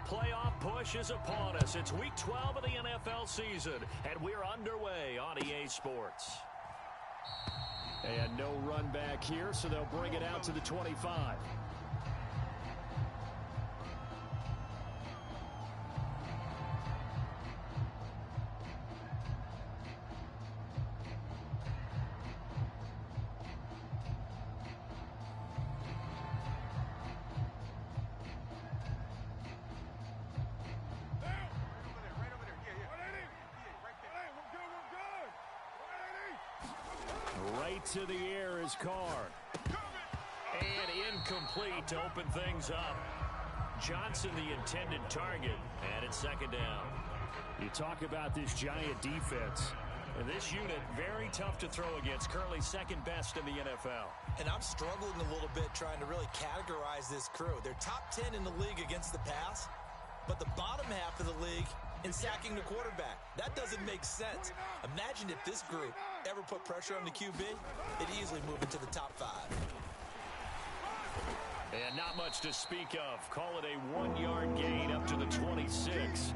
playoff push is upon us. It's Week 12 of the NFL season, and we're underway on EA Sports. And no run back here, so they'll bring it out to the 25. Right to the air is Carr. And incomplete to open things up. Johnson the intended target, and it's second down. You talk about this Giant defense. And this unit, very tough to throw against, currently second best in the NFL. And I'm struggling a little bit trying to really categorize this crew. They're top 10 in the league against the pass, but the bottom half of the league in sacking the quarterback. That doesn't make sense. Imagine if this group ever put pressure on the QB, they'd easily move into the top 5. And not much to speak of. Call it a 1-yard gain up to the 26.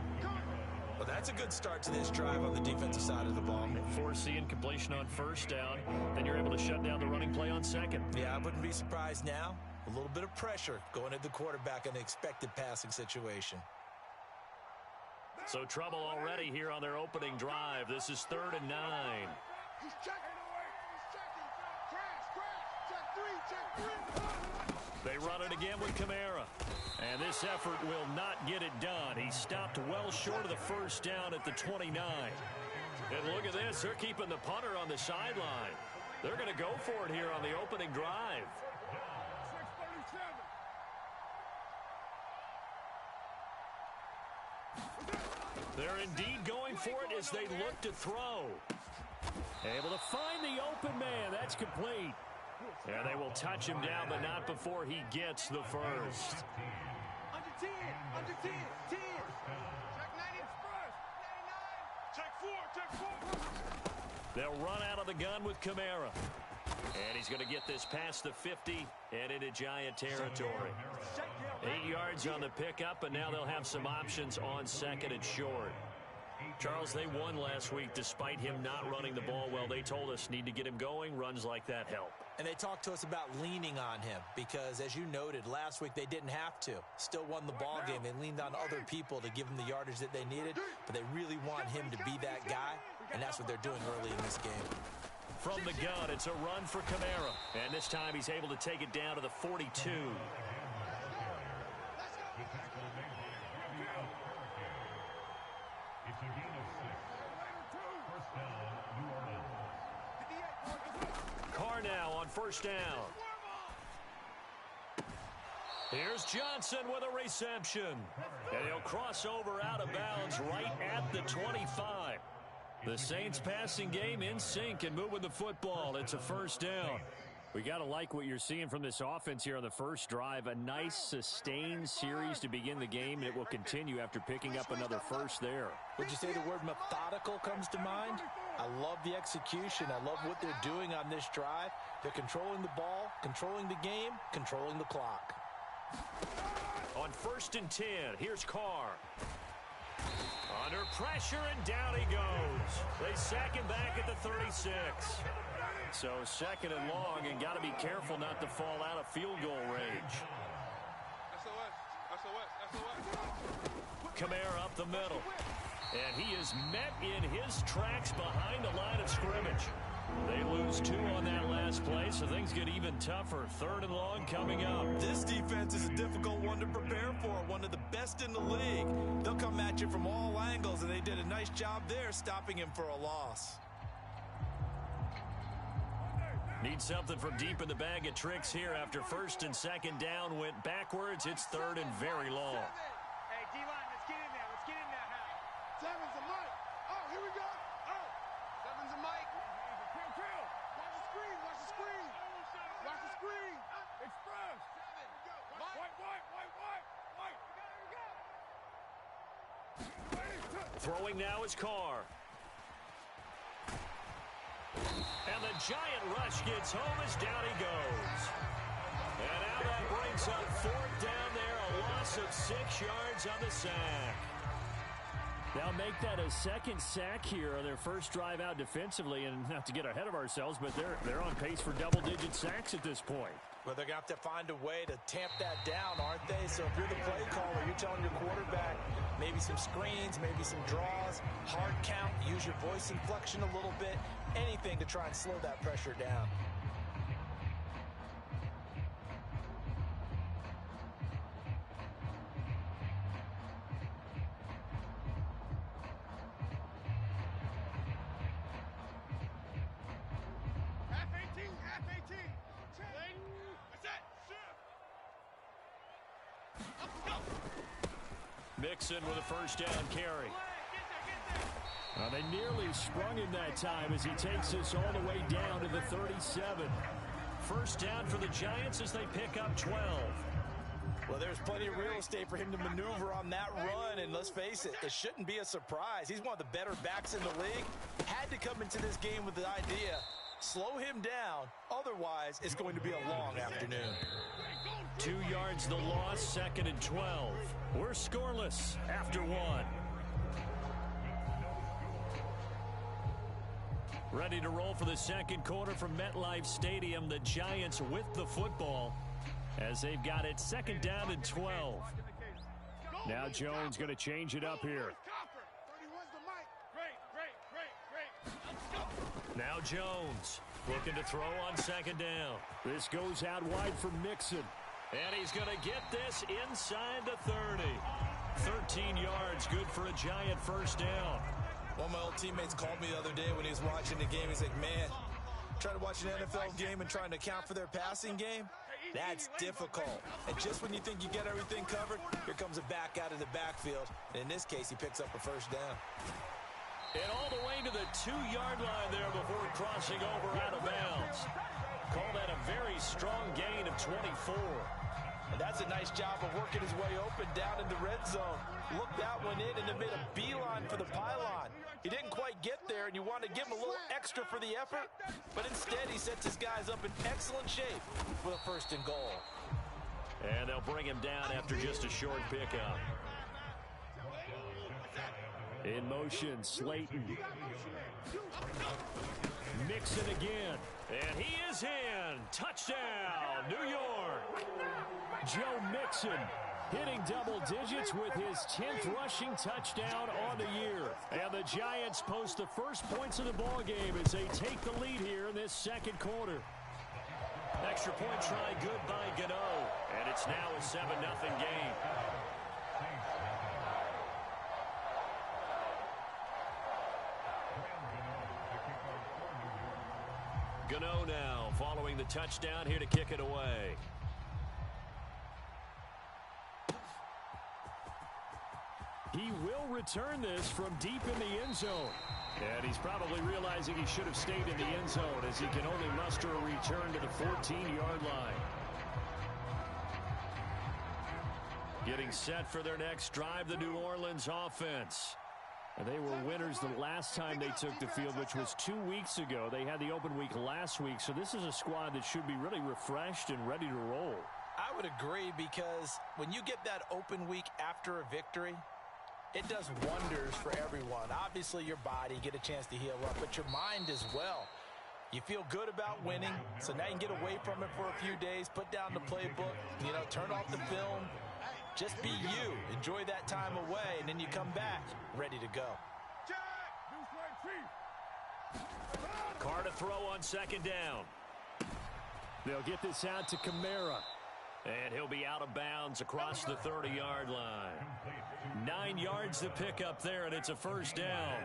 Well, that's a good start to this drive on the defensive side of the ball. Forcing completion on first down. Then you're able to shut down the running play on second. Yeah, I wouldn't be surprised now. A little bit of pressure going at the quarterback in an expected passing situation. So trouble already here on their opening drive. This is 3rd and 9. He's checking. Check 3. They run it again with Kamara. And this effort will not get it done. He stopped well short of the first down at the 29. And look at this. They're keeping the punter on the sideline. They're going to go for it here on the opening drive. They're indeed going for it as they look to throw. Able to find the open man. That's complete. And they will touch him down, but not before he gets the first. Under 10. Under 10. 10. Check 90 express. 99. Check 4. They'll run out of the gun with Kamara. And he's going to get this past the 50 and into Giant territory. 8 yards on the pickup, and now they'll have some options on second and short. Charles, they won last week despite him not running the ball well. They told us need to get him going. Runs like that help. And they talked to us about leaning on him because, as you noted, last week they didn't have to. Still won the ball game. They leaned on other people to give them the yardage that they needed, but they really want him to be that guy, and that's what they're doing early in this game. From the gun, it's a run for Kamara. And this time he's able to take it down to the 42. Carr now on first down. Here's Johnson with a reception. And he'll cross over out of bounds right at the 25. The Saints passing game in sync and moving the football. It's a first down. We got to like what you're seeing from this offense here on the first drive. A nice, sustained series to begin the game, and it will continue after picking up another first there. Would you say the word methodical comes to mind? I love the execution. I love what they're doing on this drive. They're controlling the ball, controlling the game, controlling the clock. On 1st and 10, here's Carr. Under pressure, and down he goes. They sack him back at the 36. So 2nd and long, and got to be careful not to fall out of field goal range. Kamara up the middle. And he is met in his tracks behind the line of scrimmage. They lose 2 on that last play, so things get even tougher. 3rd and long coming up. This defense is a difficult one to prepare for, one of the best in the league. They'll come at you from all angles, and they did a nice job there stopping him for a loss. Need something from deep in the bag of tricks here after 1st and 2nd down went backwards. It's 3rd and very long. Hey, D-line, let's get in there. Let's get in there, Hal. 7's a Mike. Oh, here we go. Oh, 7's a Mike. Kill. Watch the screen. Watch the screen. Watch the screen. Express. White. Throwing now is Carr. And the giant rush gets home as down he goes. And now that brings up 4th down there, a loss of 6 yards on the sack. They'll make that a second sack here on their first drive out defensively, and not to get ahead of ourselves, but they're on pace for double-digit sacks at this point. Well, they're going to have to find a way to tamp that down, aren't they? So if you're the play caller, you're telling your quarterback maybe some screens, maybe some draws, hard count, use your voice inflection a little bit, anything to try and slow that pressure down. Mixon with a first down carry. They nearly sprung him that time as he takes us all the way down to the 37. First down for the Giants as they pick up 12. Well, there's plenty of real estate for him to maneuver on that run, and let's face it, it shouldn't be a surprise. He's one of the better backs in the league. Had to come into this game with the idea, slow him down, otherwise it's going to be a long afternoon. 2 yards the loss, 2nd and 12. We're scoreless after 1. Ready to roll for the second quarter from MetLife Stadium. The Giants with the football as they've got it 2nd down and 12. Now Jones going to change it up here. Now Jones looking to throw on 2nd down. This goes out wide for Mixon. And he's going to get this inside the 30. 13 yards, good for a Giant first down. One of my old teammates called me the other day when he was watching the game. He's like, man, trying to watch an NFL game and trying to account for their passing game, that's difficult. And just when you think you get everything covered, here comes a back out of the backfield. And in this case, he picks up a first down. And all the way to the 2-yard line there before crossing over out of bounds. Call that a very strong gain of 24. And that's a nice job of working his way open down in the red zone. Looked that one in and then made a beeline for the pylon. He didn't quite get there, and you want to give him a little extra for the effort, but instead he sets his guys up in excellent shape with a 1st and goal. And they'll bring him down after just a short pickup. In motion, Slayton. Mixon again. And he is in. Touchdown, New York. Joe Mixon hitting double digits with his 10th rushing touchdown on the year. And the Giants post the first points of the ball game as they take the lead here in this second quarter. Extra point try good by Gano. And it's now a 7-0 game. Gano now following the touchdown here to kick it away. He will return this from deep in the end zone. And he's probably realizing he should have stayed in the end zone as he can only muster a return to the 14-yard line. Getting set for their next drive, the New Orleans offense. And they were winners the last time they took the field, which was 2 weeks ago. They had the open week last week, so this is a squad that should be really refreshed and ready to roll. I would agree, because when you get that open week after a victory, it does wonders for everyone. Obviously, your body, get a chance to heal up, but your mind as well. You feel good about winning, so now you can get away from it for a few days, put down the playbook, turn off the film. Just be you. Enjoy that time away, and then you come back ready to go. Carr to throw on 2nd down. They'll get this out to Kamara. And he'll be out of bounds across the 30-yard line. 9 yards to pick up there, and it's a first down.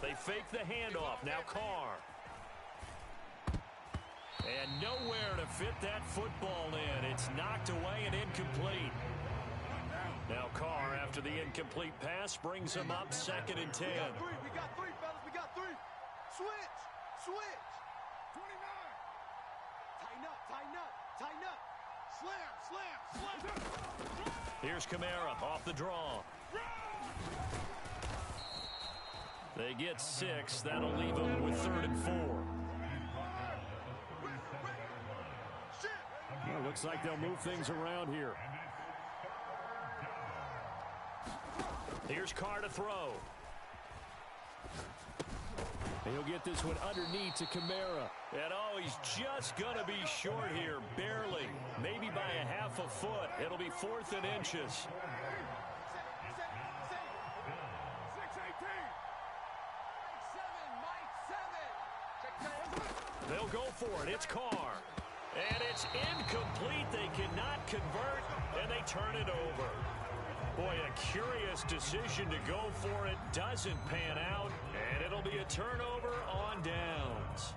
They fake the handoff. Now Carr. And nowhere to fit that football in. It's knocked away and incomplete. Now Carr, after the incomplete pass, brings him up 2nd and 10. We got three, fellas. We got three. Switch. 29. Tighten up. Slam. Here's Kamara off the draw. They get 6. That'll leave them with 3rd and 4. looks like they'll move things around here. Here's Carr to throw. He'll get this one underneath to Kamara. And oh, he's just going to be short here, barely. Maybe by a half a foot. It'll be 4th and inches. They'll go for it. It's Carr. And it's incomplete. They cannot convert, and they turn it over. Boy, a curious decision to go for it. Doesn't pan out, and it'll be a turnover on downs.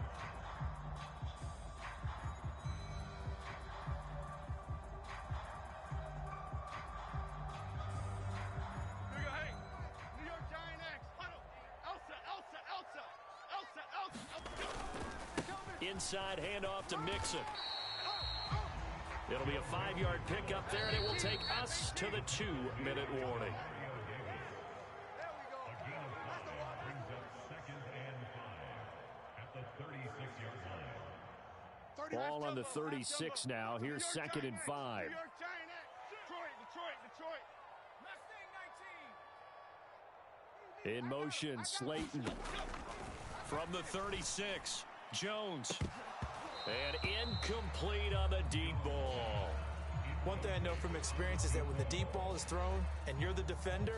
Inside handoff to Mixon. It'll be a 5-yard pickup there, and it will take us to the 2-minute warning. Ball on the 36 now. Here's 2nd and 5. In motion, Slayton. From the 36, Jones. And incomplete on the deep ball. One thing I know from experience is that when the deep ball is thrown and you're the defender,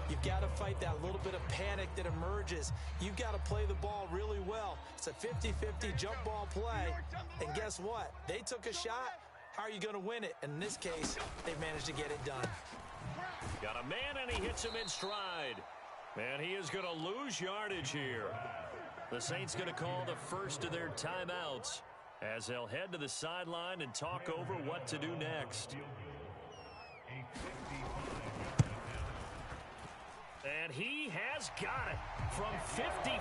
you've got to fight that little bit of panic that emerges. You've got to play the ball really well. It's a 50-50 jump ball play. And guess what? They took a shot. How are you going to win it? And in this case, they've managed to get it done. Got a man, and he hits him in stride. And he is going to lose yardage here. The Saints going to call the first of their timeouts as they'll head to the sideline and talk over what to do next. And he has got it from 55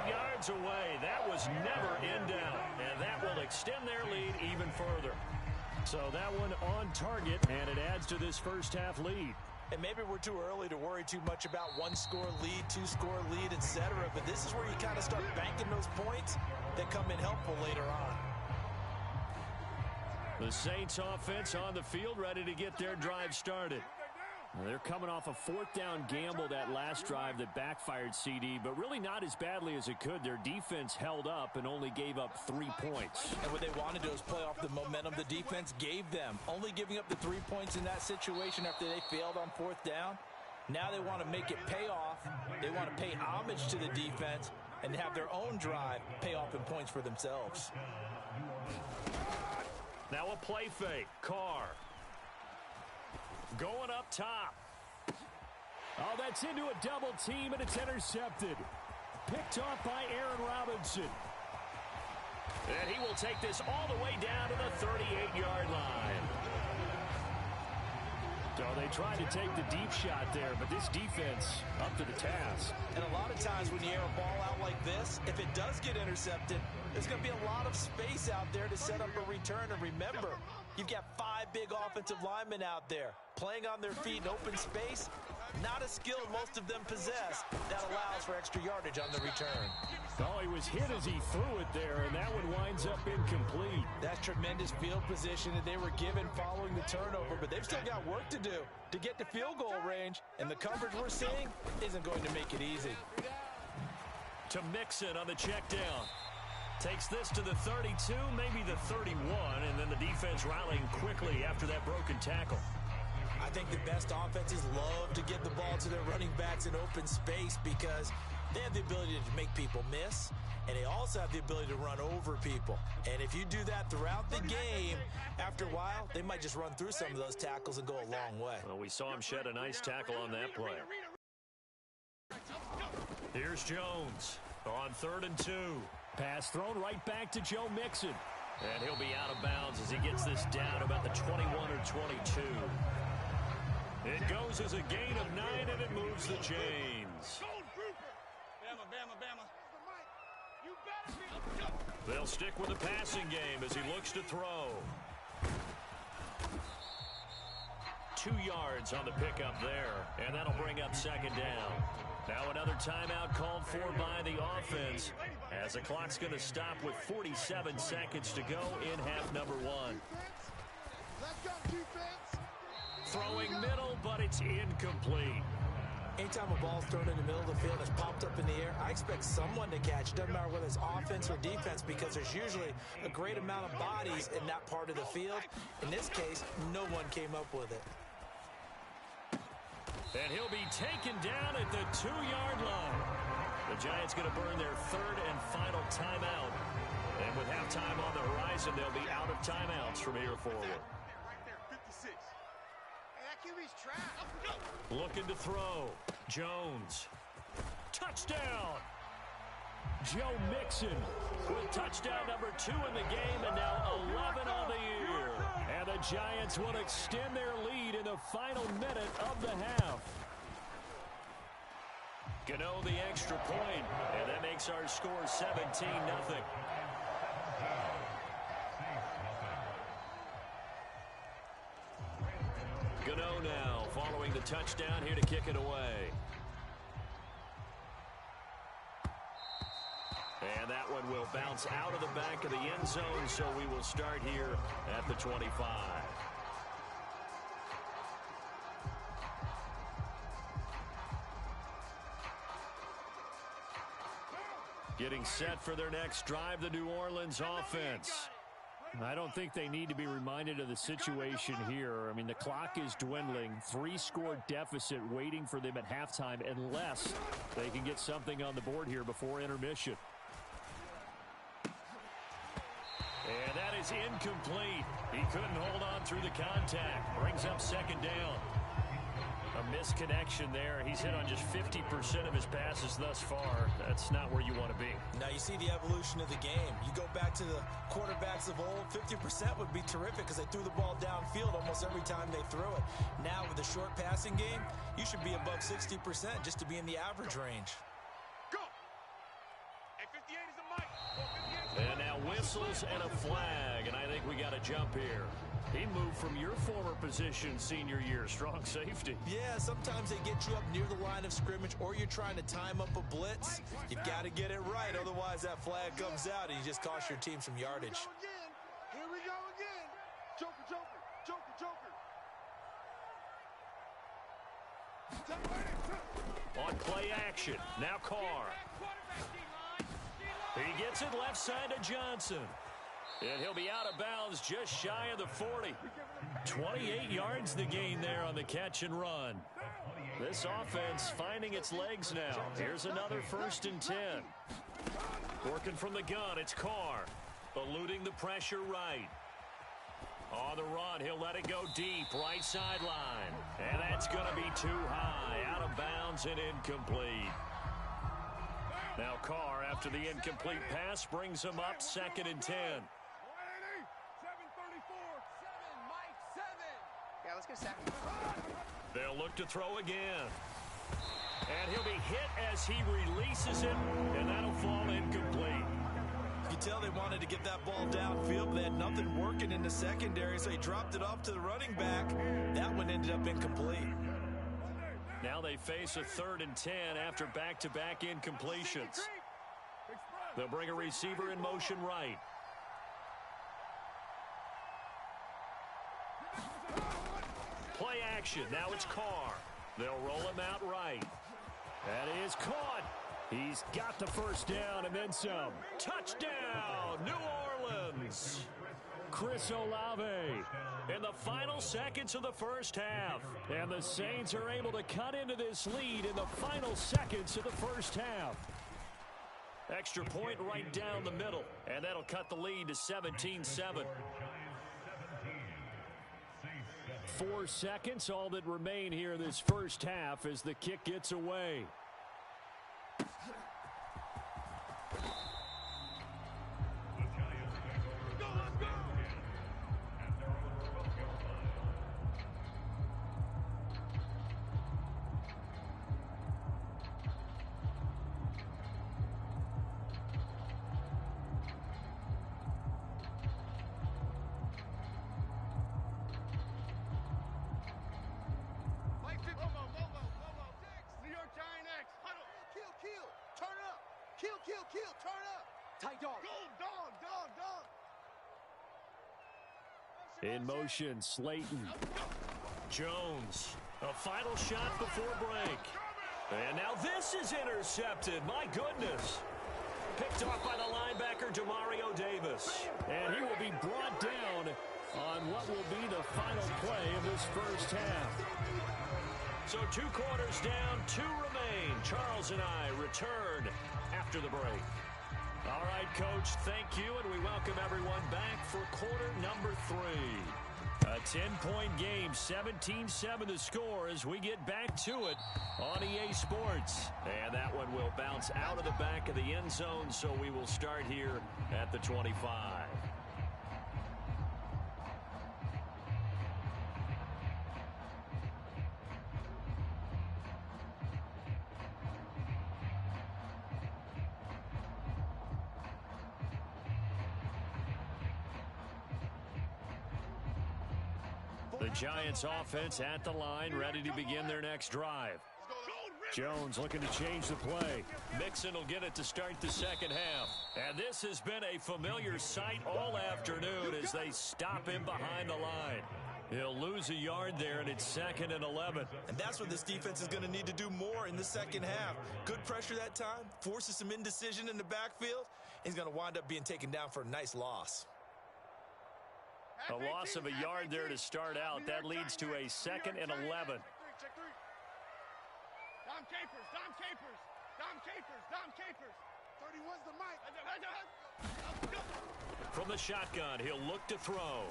yards away. That was never in doubt, and that will extend their lead even further. So that one on target, and it adds to this first half lead. And maybe we're too early to worry too much about 1-score lead, 2-score lead, etc. But this is where you kind of start banking those points that come in helpful later on. The Saints offense on the field, ready to get their drive started. They're coming off a 4th down gamble that last drive that backfired, CD, but really not as badly as it could. Their defense held up and only gave up 3 points. And what they wanted to do is play off the momentum the defense gave them. Only giving up the 3 points in that situation after they failed on 4th down. Now they want to make it pay off. They want to pay homage to the defense and have their own drive pay off in points for themselves. Now a play fake. Carr. Going up top. Oh, that's into a double team, and it's intercepted. Picked off by Aaron Robinson. And he will take this all the way down to the 38-yard line. So they tried to take the deep shot there, but this defense up to the task. And a lot of times when you air a ball out like this, if it does get intercepted, there's going to be a lot of space out there to set up a return. And remember, you've got 5 big offensive linemen out there playing on their feet in open space. Not a skill most of them possess that allows for extra yardage on the return. Oh, he was hit as he threw it there, and that one winds up incomplete. That's tremendous field position that they were given following the turnover, but they've still got work to do to get to field goal range, and the coverage we're seeing isn't going to make it easy. To Mixon on the check down. Takes this to the 32, maybe the 31, and then the defense rallying quickly after that broken tackle. I think the best offenses love to get the ball to their running backs in open space because they have the ability to make people miss, and they also have the ability to run over people. And if you do that throughout the game, after a while, they might just run through some of those tackles and go a long way. Well, we saw him shed a nice tackle on that play. Here's Jones on 3rd and 2. Pass thrown right back to Joe Mixon. And he'll be out of bounds as he gets this down about the 21 or 22. It goes as a gain of 9, and it moves the chains. They'll stick with the passing game as he looks to throw. 2 yards on the pickup there, and that'll bring up 2nd down. Now another timeout called for by the offense as the clock's going to stop with 47 seconds to go in half number 1. Let's go, defense. Throwing middle, but it's incomplete. Anytime a ball's thrown in the middle of the field and it's popped up in the air, I expect someone to catch. Doesn't matter whether it's offense or defense, because there's usually a great amount of bodies in that part of the field. In this case, no one came up with it. And he'll be taken down at the 2-yard line. The Giants going to burn their third and final timeout. And with halftime on the horizon, they'll be out of timeouts from here forward. Right there, 56. Hey, that QB's trapped. Looking to throw. Jones. Touchdown! Joe Mixon with touchdown number 2 in the game, and now 11 on the year. And the Giants will extend their lead in the final minute of the half. Gano the extra point, and that makes our score 17-0. Gano now following the touchdown, here to kick it away. And that one will bounce out of the back of the end zone, so we will start here at the 25. Getting set for their next drive, the New Orleans offense. I don't think they need to be reminded of the situation here. I mean, the clock is dwindling. 3-score deficit waiting for them at halftime unless they can get something on the board here before intermission. And that is incomplete. He couldn't hold on through the contact. Brings up second down. A misconnection there. He's hit on just 50% of his passes thus far. That's not where you want to be. Now you see the evolution of the game. You go back to the quarterbacks of old, 50% would be terrific because they threw the ball downfield almost every time they threw it. Now with the short passing game, you should be above 60% just to be in the average range. Go! Hey, 58 is a mic. And now whistles and a flag, and I think we got a jump here. He moved from your former position senior year, strong safety. Yeah, sometimes they get you up near the line of scrimmage, or you're trying to time up a blitz. You've got to get it right, otherwise that flag comes out and you just cost your team some yardage. Here we go again. Joker, Joker, Joker, Joker. On play action, now Carr. He gets it left side to Johnson. And he'll be out of bounds just shy of the 40. 28 yards the gain there on the catch and run. This offense finding its legs now. Here's another 1st and 10. Working from the gun, it's Carr. Eluding the pressure right. On the run, he'll let it go deep, right sideline. And that's going to be too high, out of bounds and incomplete. Now Carr, after the incomplete pass, brings him up 2nd and 10. Yeah, let's get 7. They'll look to throw again. And he'll be hit as he releases it, and that'll fall incomplete. You can tell they wanted to get that ball downfield, but they had nothing working in the secondary, so he dropped it off to the running back. That one ended up incomplete. Now they face a 3rd and 10 after back-to-back incompletions. They'll bring a receiver in motion right. Play action. Now it's Carr. They'll roll him out right. That is caught. He's got the first down and then some. Touchdown, New Orleans. Chris Olave in the final seconds of the first half. And the Saints are able to cut into this lead in the final seconds of the first half. Extra point right down the middle. And that'll cut the lead to 17-7. 4 seconds, all that remain here this first half as the kick gets away. Kill, turn up. Tight dog. Go, dog. In motion, Slayton. Jones, a final shot before break. And now this is intercepted. My goodness. Picked off by the linebacker, Demario Davis. And he will be brought down on what will be the final play of this first half. So 2 quarters down, 2 remain. Charles and I return after the break. All right, Coach, thank you, and we welcome everyone back for quarter number 3. A 10-point game, 17-7 the score as we get back to it on EA Sports. And that one will bounce out of the back of the end zone, so we will start here at the 25. The Giants offense at the line, ready to begin their next drive. Jones looking to change the play. Mixon will get it to start the second half. And this has been a familiar sight all afternoon as they stop him behind the line. He'll lose a yard there, and it's 2nd and 11. And that's what this defense is going to need to do more in the second half. Good pressure that time, forces some indecision in the backfield. He's going to wind up being taken down for a nice loss. A loss of a yard there to start out. That leads to a 2nd and 11. Dom Capers, Dom Capers, Dom Capers, Dom Capers. 31's the mic. From the shotgun, he'll look to throw.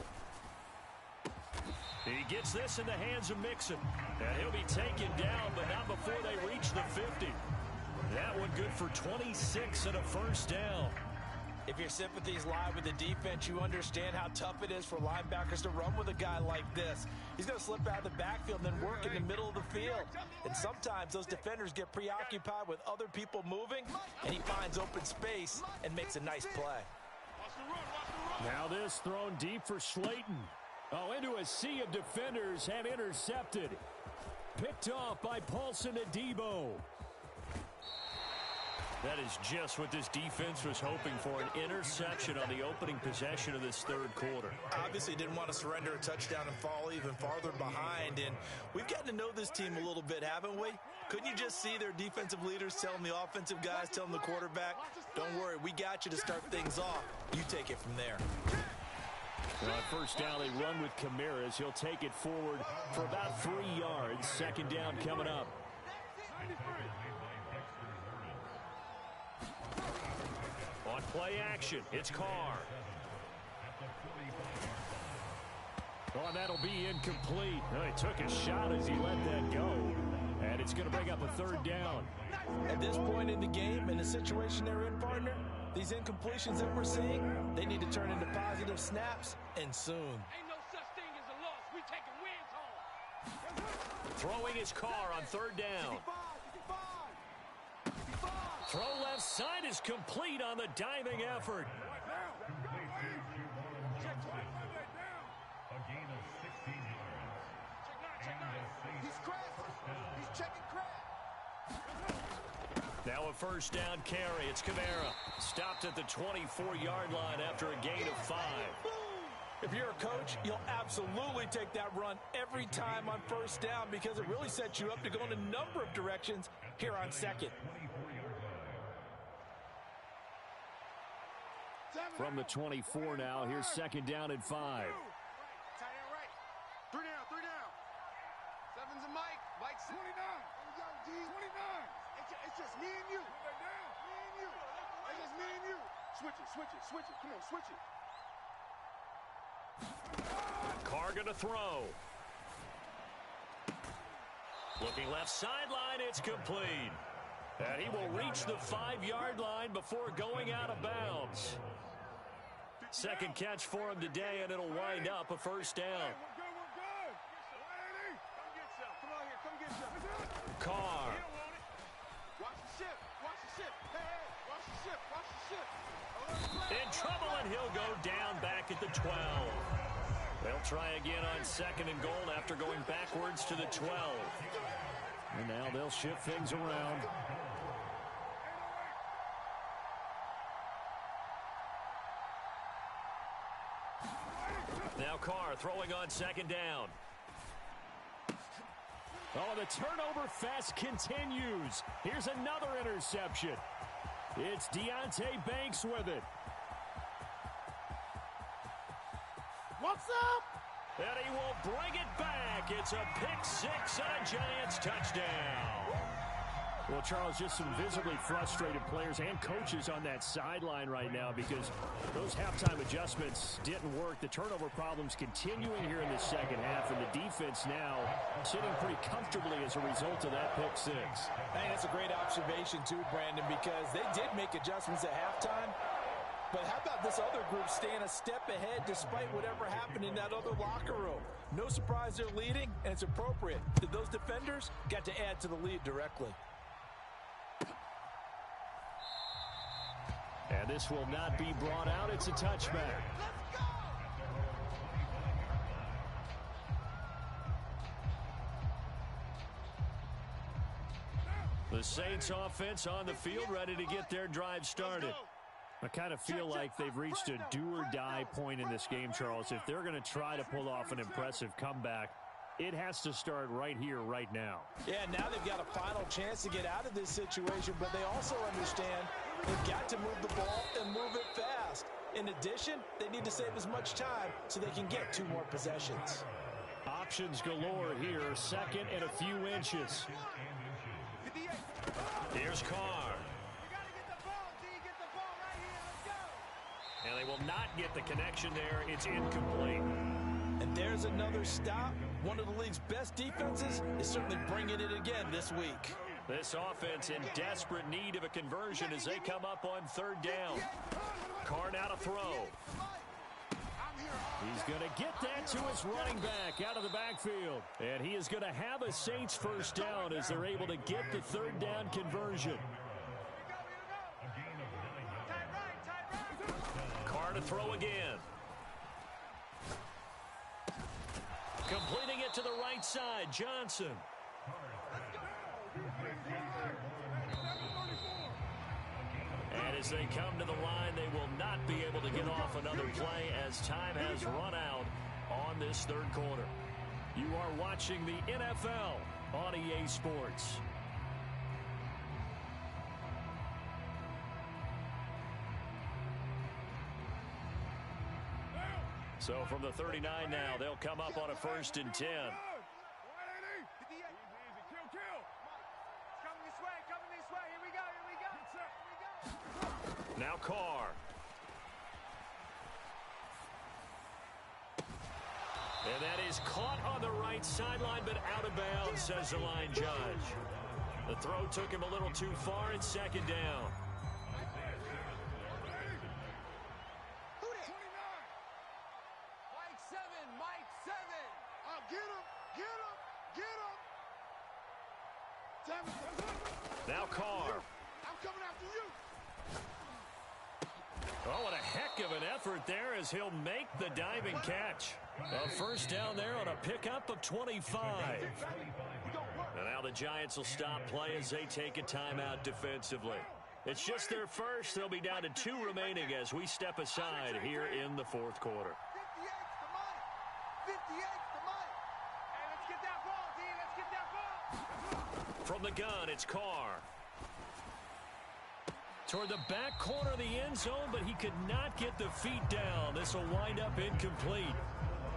He gets this in the hands of Mixon. And he'll be taken down, but not before they reach the 50. That one good for 26 and a first down. If your sympathies lie with the defense, you understand how tough it is for linebackers to run with a guy like this. He's going to slip out of the backfield and then work in the middle of the field. And sometimes those defenders get preoccupied with other people moving, and he finds open space and makes a nice play. Now this thrown deep for Slayton. Oh, into a sea of defenders and intercepted. Picked off by Paulson Adebo. That is just what this defense was hoping for, an interception on the opening possession of this third quarter. Obviously didn't want to surrender a touchdown and fall even farther behind, and we've gotten to know this team a little bit, haven't we? Couldn't you just see their defensive leaders telling the offensive guys, telling the quarterback, don't worry, we got you to start things off. You take it from there. On first down, they run with Camaras. He'll take it forward for about 3 yards. Second down coming up. On play action, it's Carr. Oh, and that'll be incomplete. Oh, he took a shot as he let that go. And it's going to bring up a third down. At this point in the game, in the situation they're in, partner, these incompletions that we're seeing, they need to turn into positive snaps, and soon. Ain't no such thing as a loss. We taking wins home. Throwing his Carr on third down. Throw left side is complete on the diving effort. Now a first down carry. It's Kamara. Stopped at the 24-yard line after a gain of 5. If you're a coach, you'll absolutely take that run every time on first down because it really sets you up to go in a number of directions here on second. From the 24 now, here's second down and 5. Tight end right. 3 down, 3 down. 7's a Mike. Mike's 29. There we go, D. 29. It's just me and you. Me and you. It's just me and you. Switch it, switch it, switch it. Come on, switch it. Carr gonna throw. Looking left sideline, it's complete. And he will reach the 5-yard line before going out of bounds. Second catch for him today, and it'll wind up a first down. We're good. Come get some. Come on here, come get some. Carr. Watch the ship. Watch the ship. Hey, watch the ship. Watch the ship. In trouble, and he'll go down back at the 12. They'll try again on second and goal after going backwards to the 12. And now they'll shift things around. Now Carr throwing on second down. Oh, the turnover fest continues. Here's another interception. It's Deonte Banks with it. What's up? And he will bring it back. It's a pick six and a Giants touchdown. Well, Charles, just some visibly frustrated players and coaches on that sideline right now because those halftime adjustments didn't work. The turnover problems continuing here in the second half, and the defense now sitting pretty comfortably as a result of that pick six. Hey, that's a great observation, too, Brandon, because they did make adjustments at halftime. But how about this other group staying a step ahead despite whatever happened in that other locker room? No surprise they're leading, and it's appropriate. Those defenders got to add to the lead directly. And this will not be brought out. It's a touchback. The Saints offense on the field ready to get their drive started. I kind of feel like they've reached a do-or-die point in this game, Charles. If they're going to try to pull off an impressive comeback, it has to start right here, right now. Yeah, now they've got a final chance to get out of this situation, but they also understand they've got to move the ball and move it fast. In addition, they need to save as much time so they can get 2 more possessions. Options galore here, second and a few inches. Here's Carr. And they will not get the connection there. It's incomplete. And there's another stop. One of the league's best defenses is certainly bringing it again this week. This offense in desperate need of a conversion as they come up on third down. Carr now to throw. He's going to get that to his running back out of the backfield. And he is going to have a Saints first down as they're able to get the third down conversion. Carr to throw again. Completing it to the right side, Johnson. And as they come to the line, they will not be able to get off another play as time has run out on this third quarter. You are watching the NFL on EA Sports. So from the 39 now, they'll come up on a 1st and 10. Now Carr. And that is caught on the right sideline, but out of bounds, says the line judge. The throw took him a little too far. It's second down. Now Carr. I'm coming after you. Oh, what a heck of an effort there as he'll make the diving catch. A first down there on a pickup of 25. And now the Giants will stop play as they take a timeout defensively. It's just their first. They'll be down to 2 remaining as we step aside here in the 4th quarter. 58's the mic. Hey, let's get that ball, D. Let's get that ball. From the gun, it's Carr. Toward the back corner of the end zone, but he could not get the feet down. This will wind up incomplete.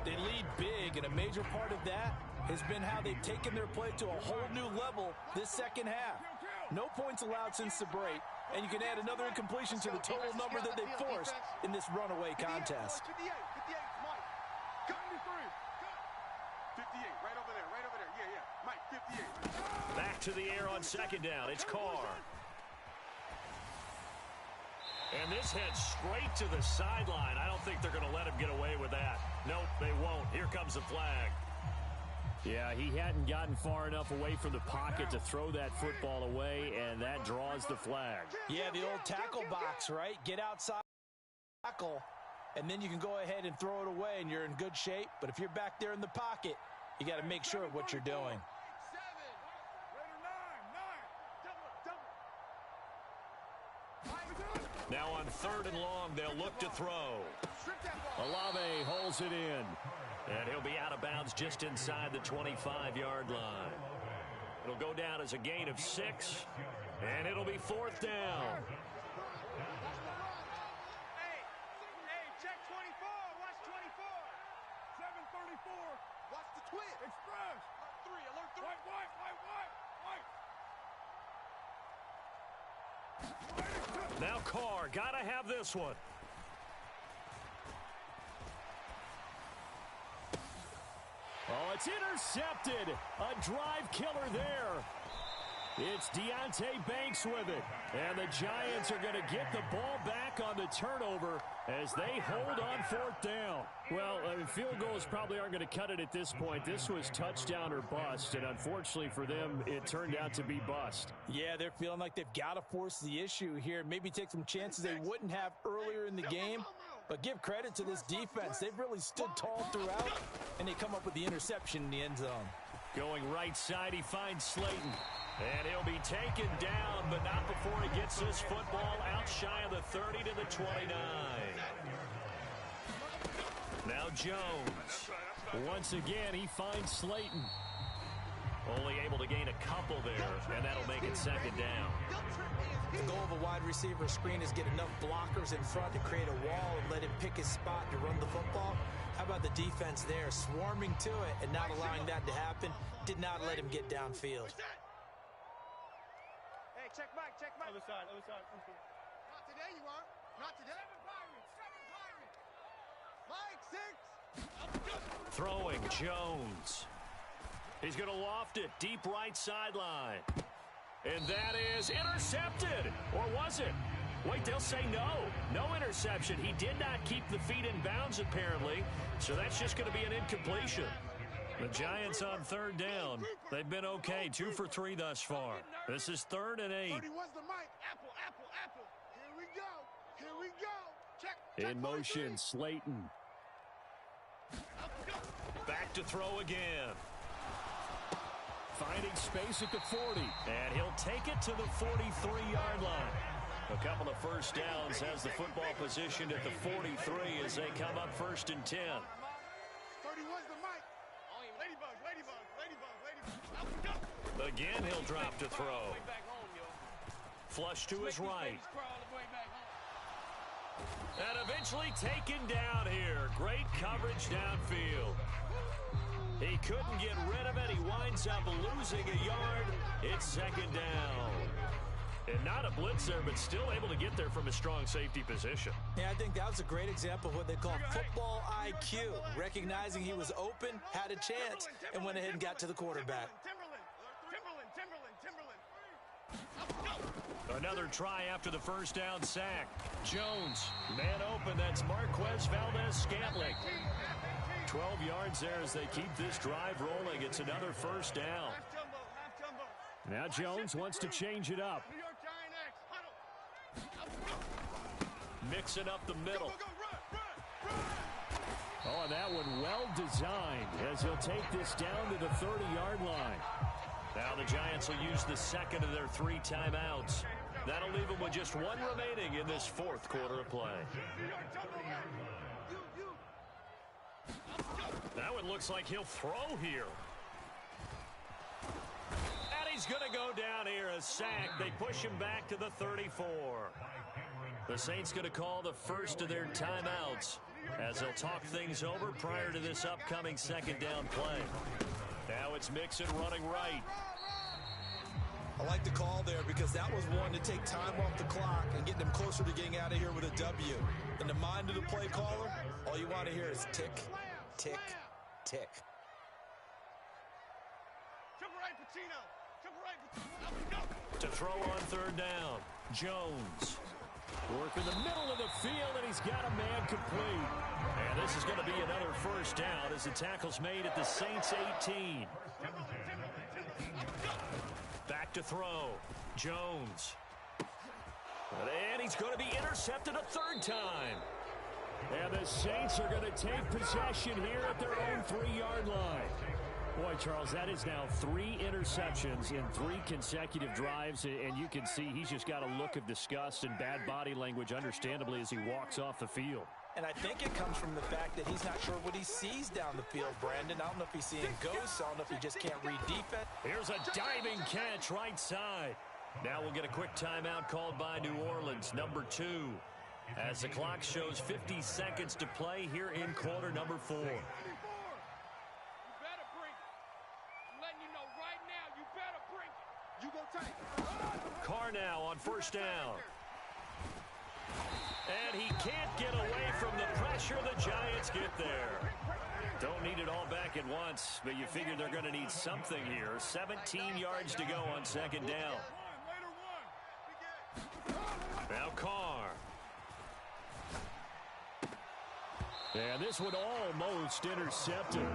They lead big, and a major part of that has been how they've taken their play to a whole new level this second half. No points allowed since the break, and you can add another incompletion to the total number that they forced in this runaway contest. 58, Mike. Cut me 3. 58, right over there. Yeah. Mike, 58. Back to the air on second down. It's Carr. And this heads straight to the sideline. I don't think they're going to let him get away with that. Nope, they won't. Here comes the flag. Yeah, he hadn't gotten far enough away from the pocket to throw that football away, and that draws the flag. Yeah, the old tackle box, right? Get outside, tackle, and then you can go ahead and throw it away, and you're in good shape. But if you're back there in the pocket, you got to make sure of what you're doing. Now on 3rd and long, they'll look to throw. Olave holds it in. And he'll be out of bounds just inside the 25-yard line. It'll go down as a gain of 6, and it'll be 4th down. Hey, check 24. Watch 24. 734. Watch the twin. Express. Alert 3. White. Now Carr, gotta have this one. Oh, it's intercepted. A drive killer there. It's Deonte Banks with it. And the Giants are going to get the ball back on the turnover as they hold on 4th down. Well, field goals probably aren't going to cut it at this point. This was touchdown or bust, and unfortunately for them, it turned out to be bust. Yeah, they're feeling like they've got to force the issue here. Maybe take some chances they wouldn't have earlier in the game. But give credit to this defense. They've really stood tall throughout, and they come up with the interception in the end zone. Going right side, he finds Slayton. And he'll be taken down, but not before he gets this football out shy of the 30 to the 29. Now Jones. Once again, he finds Slayton. Only able to gain a couple there, and that'll make it 2nd down. The goal of a wide receiver screen is get enough blockers in front to create a wall and let him pick his spot to run the football. How about the defense there, swarming to it and not allowing that to happen? Did not let him get downfield. Hey, check Mike. Other side. Not today, you are. Not today. 7 Pirates. Mike, 6. Throwing Jones. He's going to loft it deep right sideline. And that is intercepted. Or was it? Wait, they'll say no. No interception. He did not keep the feet in bounds, apparently. So that's just going to be an incompletion. The Giants on 3rd down. They've been okay. 2 for 3 thus far. This is 3rd and 8. 31's the mic. Apple. Here we go. Check. In motion, Slayton. Back to throw again. Finding space at the 40. And he'll take it to the 43-yard line. A couple of first downs, has the football positioned at the 43 as they come up 1st and 10. 31's the mic. Ladybug. Again, he'll drop to throw. Flush to his right. And eventually taken down here. Great coverage downfield. He couldn't get rid of it. He winds up losing a yard. It's 2nd down. And not a blitz there, but still able to get there from a strong safety position. Yeah, I think that was a great example of what they call football IQ. Recognizing he was open, had a chance, and went ahead and got to the quarterback. Another try after the first down sack. Jones, man open. That's Marquez Valdez-Scantling. 12 yards there as they keep this drive rolling. It's another first down. Now Jones wants to change it up. Mixing up the middle. Oh, and that one well designed as he'll take this down to the 30-yard line. Now the Giants will use the second of their 3 timeouts. That'll leave them with just 1 remaining in this 4th quarter of play. That one looks like he'll throw here. And he's going to go down here, a sack. They push him back to the 34. The Saints going to call the first of their timeouts as they'll talk things over prior to this upcoming 2nd down play. Now it's Mixon running right. I like the call there because that was one to take time off the clock and get them closer to getting out of here with a W. In the mind of the play caller, all you want to hear is tick, tick, tick. To throw on 3rd down, Jones. Work in the middle of the field, and he's got a man complete. And this is going to be another first down as the tackle's made at the Saints 18. Back to throw. Jones. And he's going to be intercepted a 3rd time. And the Saints are going to take possession here at their own 3-yard line. Boy, Charles, that is now 3 interceptions in 3 consecutive drives, and you can see he's just got a look of disgust and bad body language, understandably, as he walks off the field. And I think it comes from the fact that he's not sure what he sees down the field, Brandon. I don't know if he's seeing ghosts. I don't know if he just can't read defense. Here's a diving catch right side. Now we'll get a quick timeout called by New Orleans, number 2. As the clock shows 50 seconds to play here in quarter number 4. You better bring it. I'm letting you know right now, you better bring it. You go take. Carr now on first down. And he can't get away from the pressure. The Giants get there. Don't need it all back at once, but you figure they're going to need something here. 17 yards to go on second down. Now Carr. And this one almost intercepted.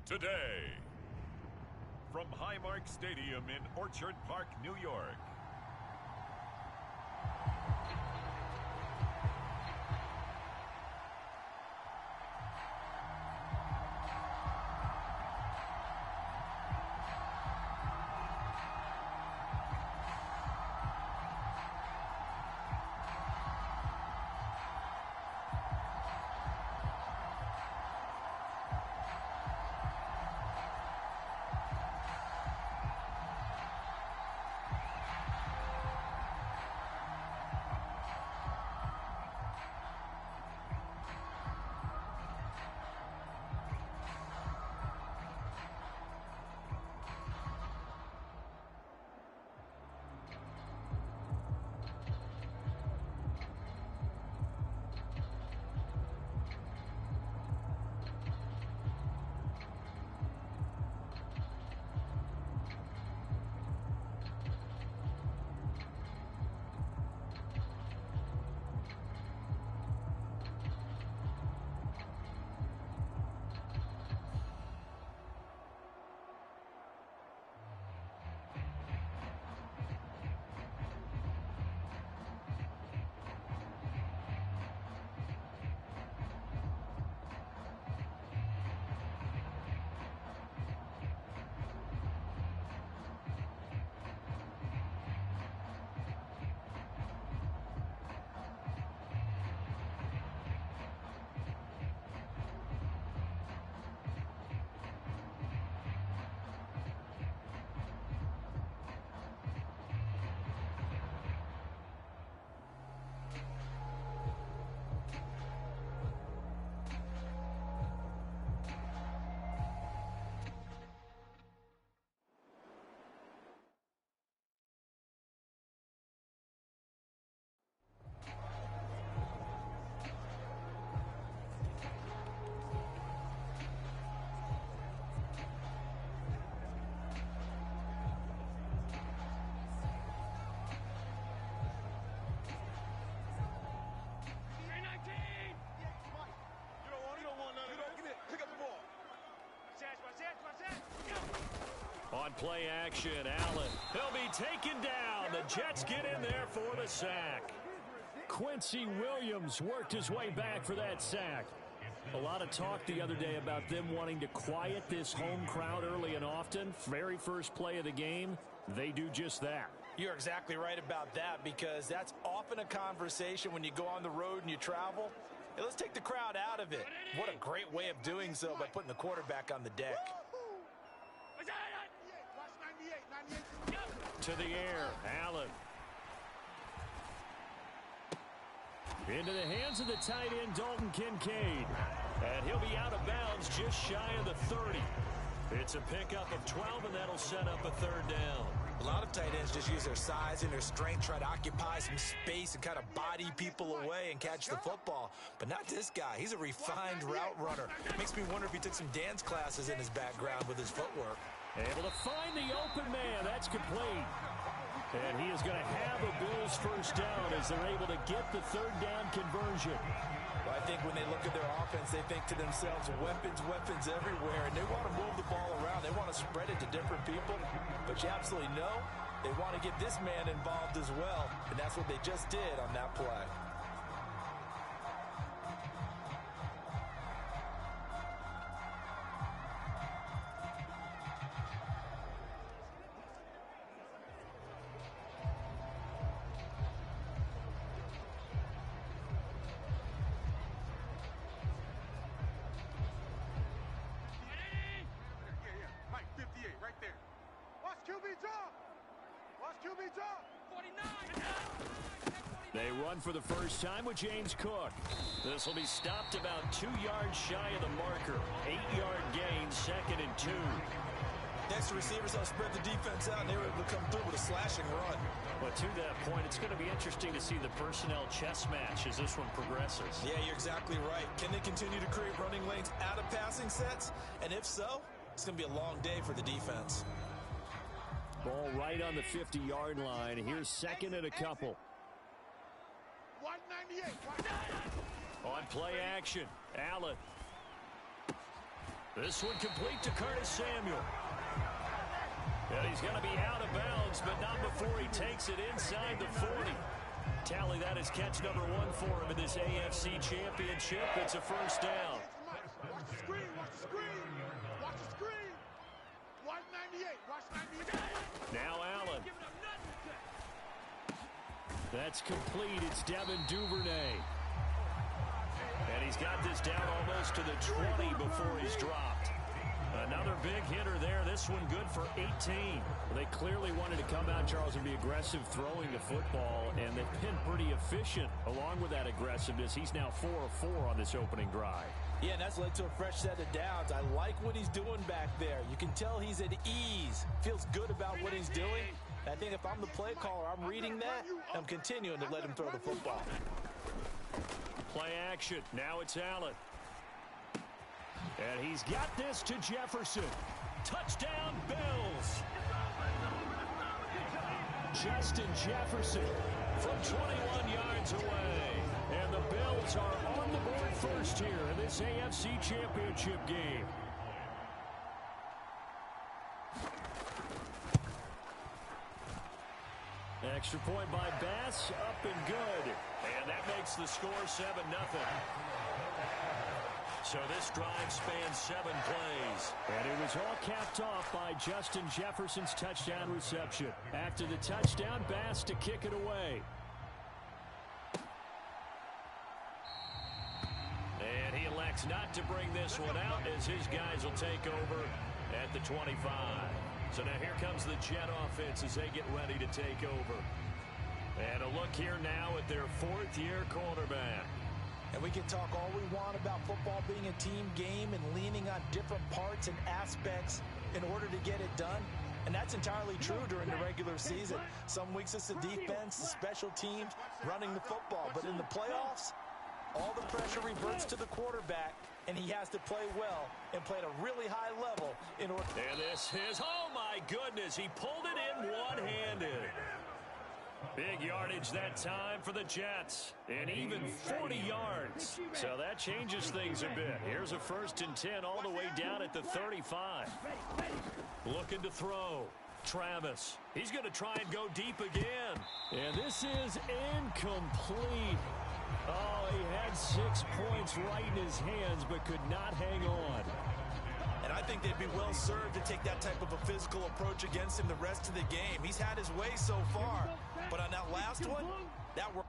today. From Highmark Stadium in Orchard Park, New York. On play action, Allen. He'll be taken down. The Jets get in there for the sack. Quincy Williams worked his way back for that sack. A lot of talk the other day about them wanting to quiet this home crowd early and often. Very first play of the game, they do just that. You're exactly right about that, because that's often a conversation when you go on the road and you travel. Hey, let's take the crowd out of it. What a great way of doing so by putting the quarterback on the deck. To the air, Allen. Into the hands of the tight end, Dalton Kincaid. And he'll be out of bounds just shy of the 30. It's a pickup of 12, and that'll set up a third down. A lot of tight ends just use their size and their strength, try to occupy some space and kind of body people away and catch the football. But not this guy. He's a refined route runner. Makes me wonder if he took some dance classes in his background with his footwork. Able to find the open man. That's complete. And he is going to have a Bills first down as they're able to get the third down conversion. Well, I think when they look at their offense, they think to themselves, weapons, weapons everywhere, and they want to move the ball around. They want to spread it to different people, but you absolutely know they want to get this man involved as well, and that's what they just did on that play. They run for the first time with James Cook. This will be stopped about 2 yards shy of the marker. 8-yard gain, 2nd and 2. Next, the receivers will spread the defense out, and they were able to come through with a slashing run. But to that point, it's going to be interesting to see the personnel chess match as this one progresses. Yeah, you're exactly right. Can they continue to create running lanes out of passing sets? And if so, it's going to be a long day for the defense. Ball right on the 50-yard line. Here's 2nd and a couple. 198. On play action, Allen. This one complete to Curtis Samuel. And he's going to be out of bounds, but not before he takes it inside the 40. Tally that is catch number 1 for him in this AFC Championship. It's a first down. Watch the screen, watch the screen. Watch the screen. Watch 98, watch 98. Now Allen. That's complete. It's Devin Duvernay. And he's got this down almost to the 20 before he's dropped. Another big hitter there. This one good for 18. Well, they clearly wanted to come out, Charles, and be aggressive throwing the football, and they've been pretty efficient along with that aggressiveness. He's now 4 of 4 on this opening drive. Yeah, and that's led to a fresh set of downs. I like what he's doing back there. You can tell he's at ease. Feels good about what he's doing. I think if I'm the play caller, I'm reading that, and I'm continuing to let him throw the football. Play action. Now it's Allen. And he's got this to Jefferson. Touchdown, Bills. Justin Jefferson from 21 yards away. And the Bills are on the board first here in this AFC Championship game. Extra point by Bass, up and good. And that makes the score 7-0. So this drive spans 7 plays. And it was all capped off by Justin Jefferson's touchdown reception. After the touchdown, Bass to kick it away. And he elects not to bring this one out as his guys will take over at the 25. So now here comes the Jet offense as they get ready to take over. And a look here now at their 4th-year quarterback. And we can talk all we want about football being a team game and leaning on different parts and aspects in order to get it done. And that's entirely true during the regular season. Some weeks it's the defense, the special teams, running the football. But in the playoffs, all the pressure reverts to the quarterback, and he has to play well and play at a really high level in order. And this is, oh my goodness, he pulled it in one-handed. Big yardage that time for the Jets, and even 40 yards. So that changes things a bit. Here's a 1st and 10 all the way down at the 35. Looking to throw. Travis. He's going to try and go deep again. And this is incomplete. Oh, he had 6 points right in his hands, but could not hang on. And I think they'd be well served to take that type of a physical approach against him the rest of the game. He's had his way so far. But on that last one, that worked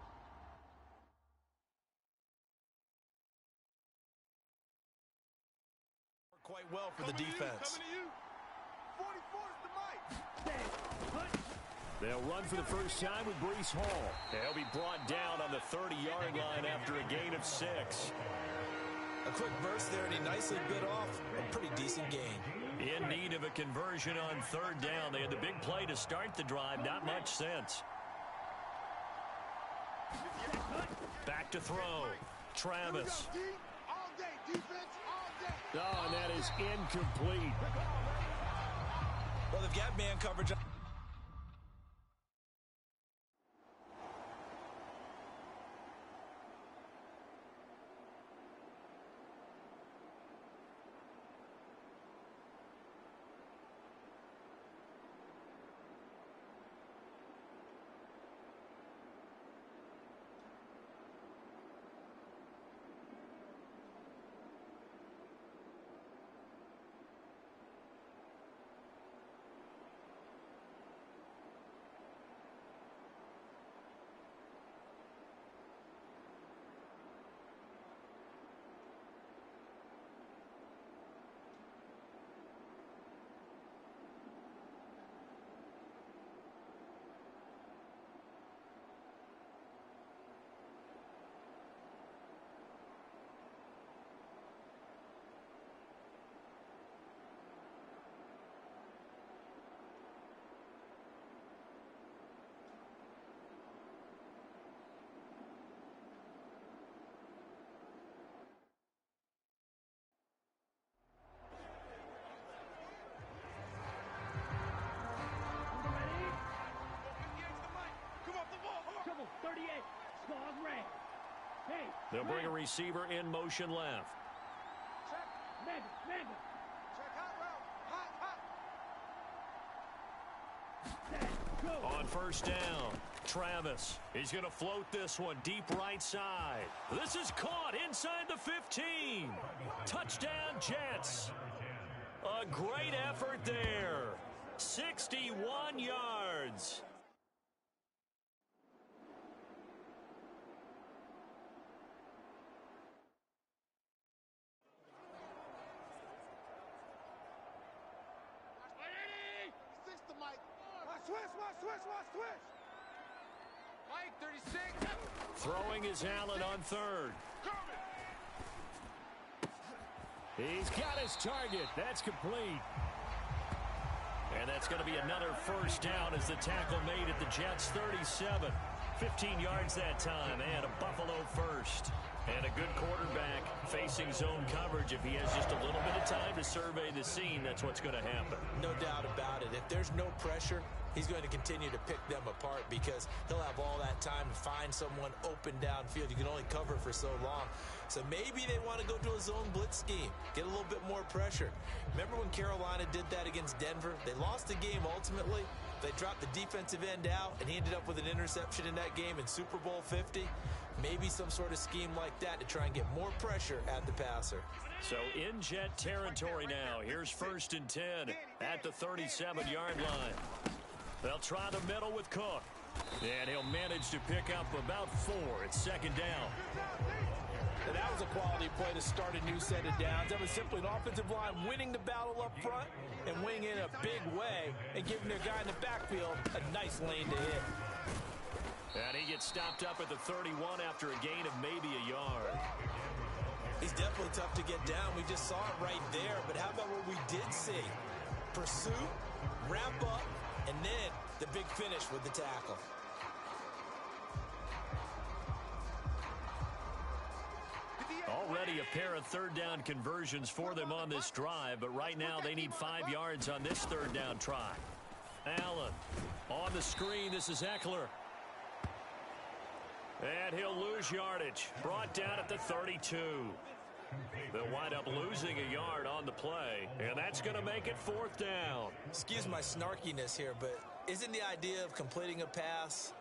quite well for the defense. They'll run for the first time with Breece Hall. They'll be brought down on the 30-yard line after a gain of 6. A quick burst there, and he nicely bit off a pretty decent gain. In need of a conversion on 3rd down. They had the big play to start the drive. Not much sense. Back to throw. Travis. Oh, and that is incomplete. Well, they've got man coverage. They'll bring a receiver in motion left. On first down, Travis. He's going to float this one deep right side. This is caught inside the 15. Touchdown, Jets. A great effort there. 61 yards. Switch. Mike, 36. Throwing is Allen on third. He's got his target. That's complete. And that's going to be another first down as the tackle made at the Jets' 37. 15 yards that time, and a Buffalo first. And a good quarterback facing zone coverage. If he has just a little bit of time to survey the scene, that's what's going to happen. No doubt about it. If there's no pressure, he's going to continue to pick them apart because he'll have all that time to find someone open downfield. You can only cover for so long. So maybe they want to go to a zone blitz scheme, get a little bit more pressure. Remember when Carolina did that against Denver? They lost the game ultimately. They dropped the defensive end out, and he ended up with an interception in that game in Super Bowl 50. Maybe some sort of scheme like that to try and get more pressure at the passer. So in Jet territory now. Here's 1st and 10 at the 37-yard line. They'll try the middle with Cook. And he'll manage to pick up about 4. It's 2nd down. And that was a quality play to start a new set of downs. That was simply an offensive line winning the battle up front and winning in a big way and giving their guy in the backfield a nice lane to hit. And he gets stopped up at the 31 after a gain of maybe a yard. He's definitely tough to get down. We just saw it right there. But how about what we did see? Pursuit, ramp up, and then the big finish with the tackle. Already a pair of 3rd down conversions for them on this drive, but right now they need 5 yards on this 3rd down try. Allen on the screen. This is Eckler. And he'll lose yardage. Brought down at the 32. They'll wind up losing a yard on the play, and that's going to make it 4th down. Excuse my snarkiness here, but isn't the idea of completing a pass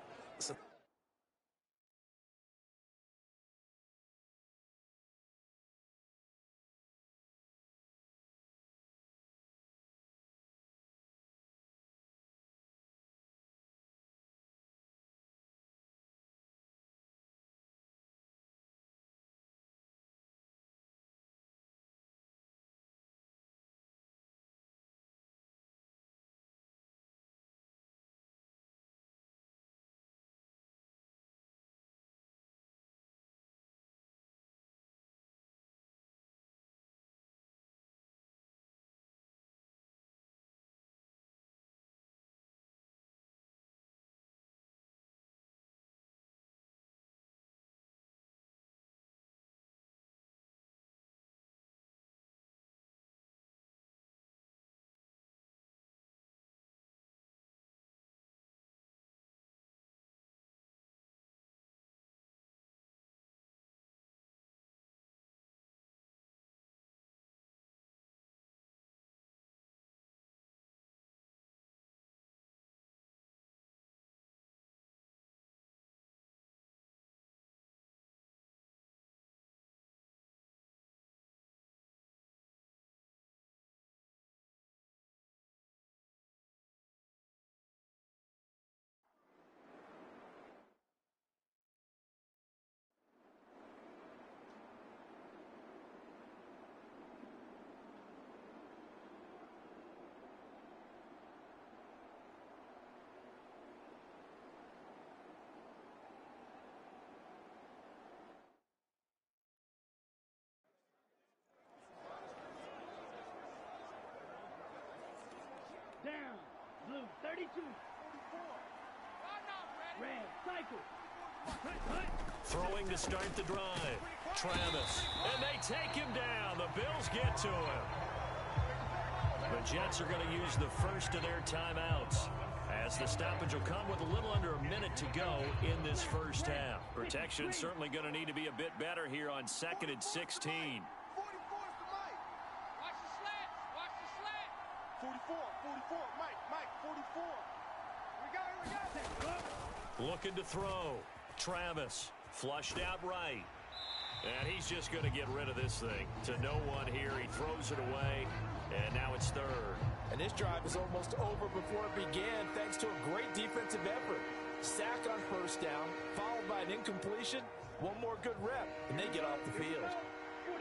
Down. Blue, 32. 44. Red, cycle. Throwing to start the drive. Travis. And they take him down. The Bills get to him. The Jets are going to use the first of their timeouts, as the stoppage will come with a little under a minute to go in this first half. Protection certainly going to need to be a bit better here on 2nd and 16. 44, Mike, 44. We got it Looking to throw. Travis flushed out right. And he's just going to get rid of this thing. To no one here. He throws it away. And now it's third. And this drive is almost over before it began thanks to a great defensive effort. Sack on first down, followed by an incompletion. One more good rep, and they get off the field.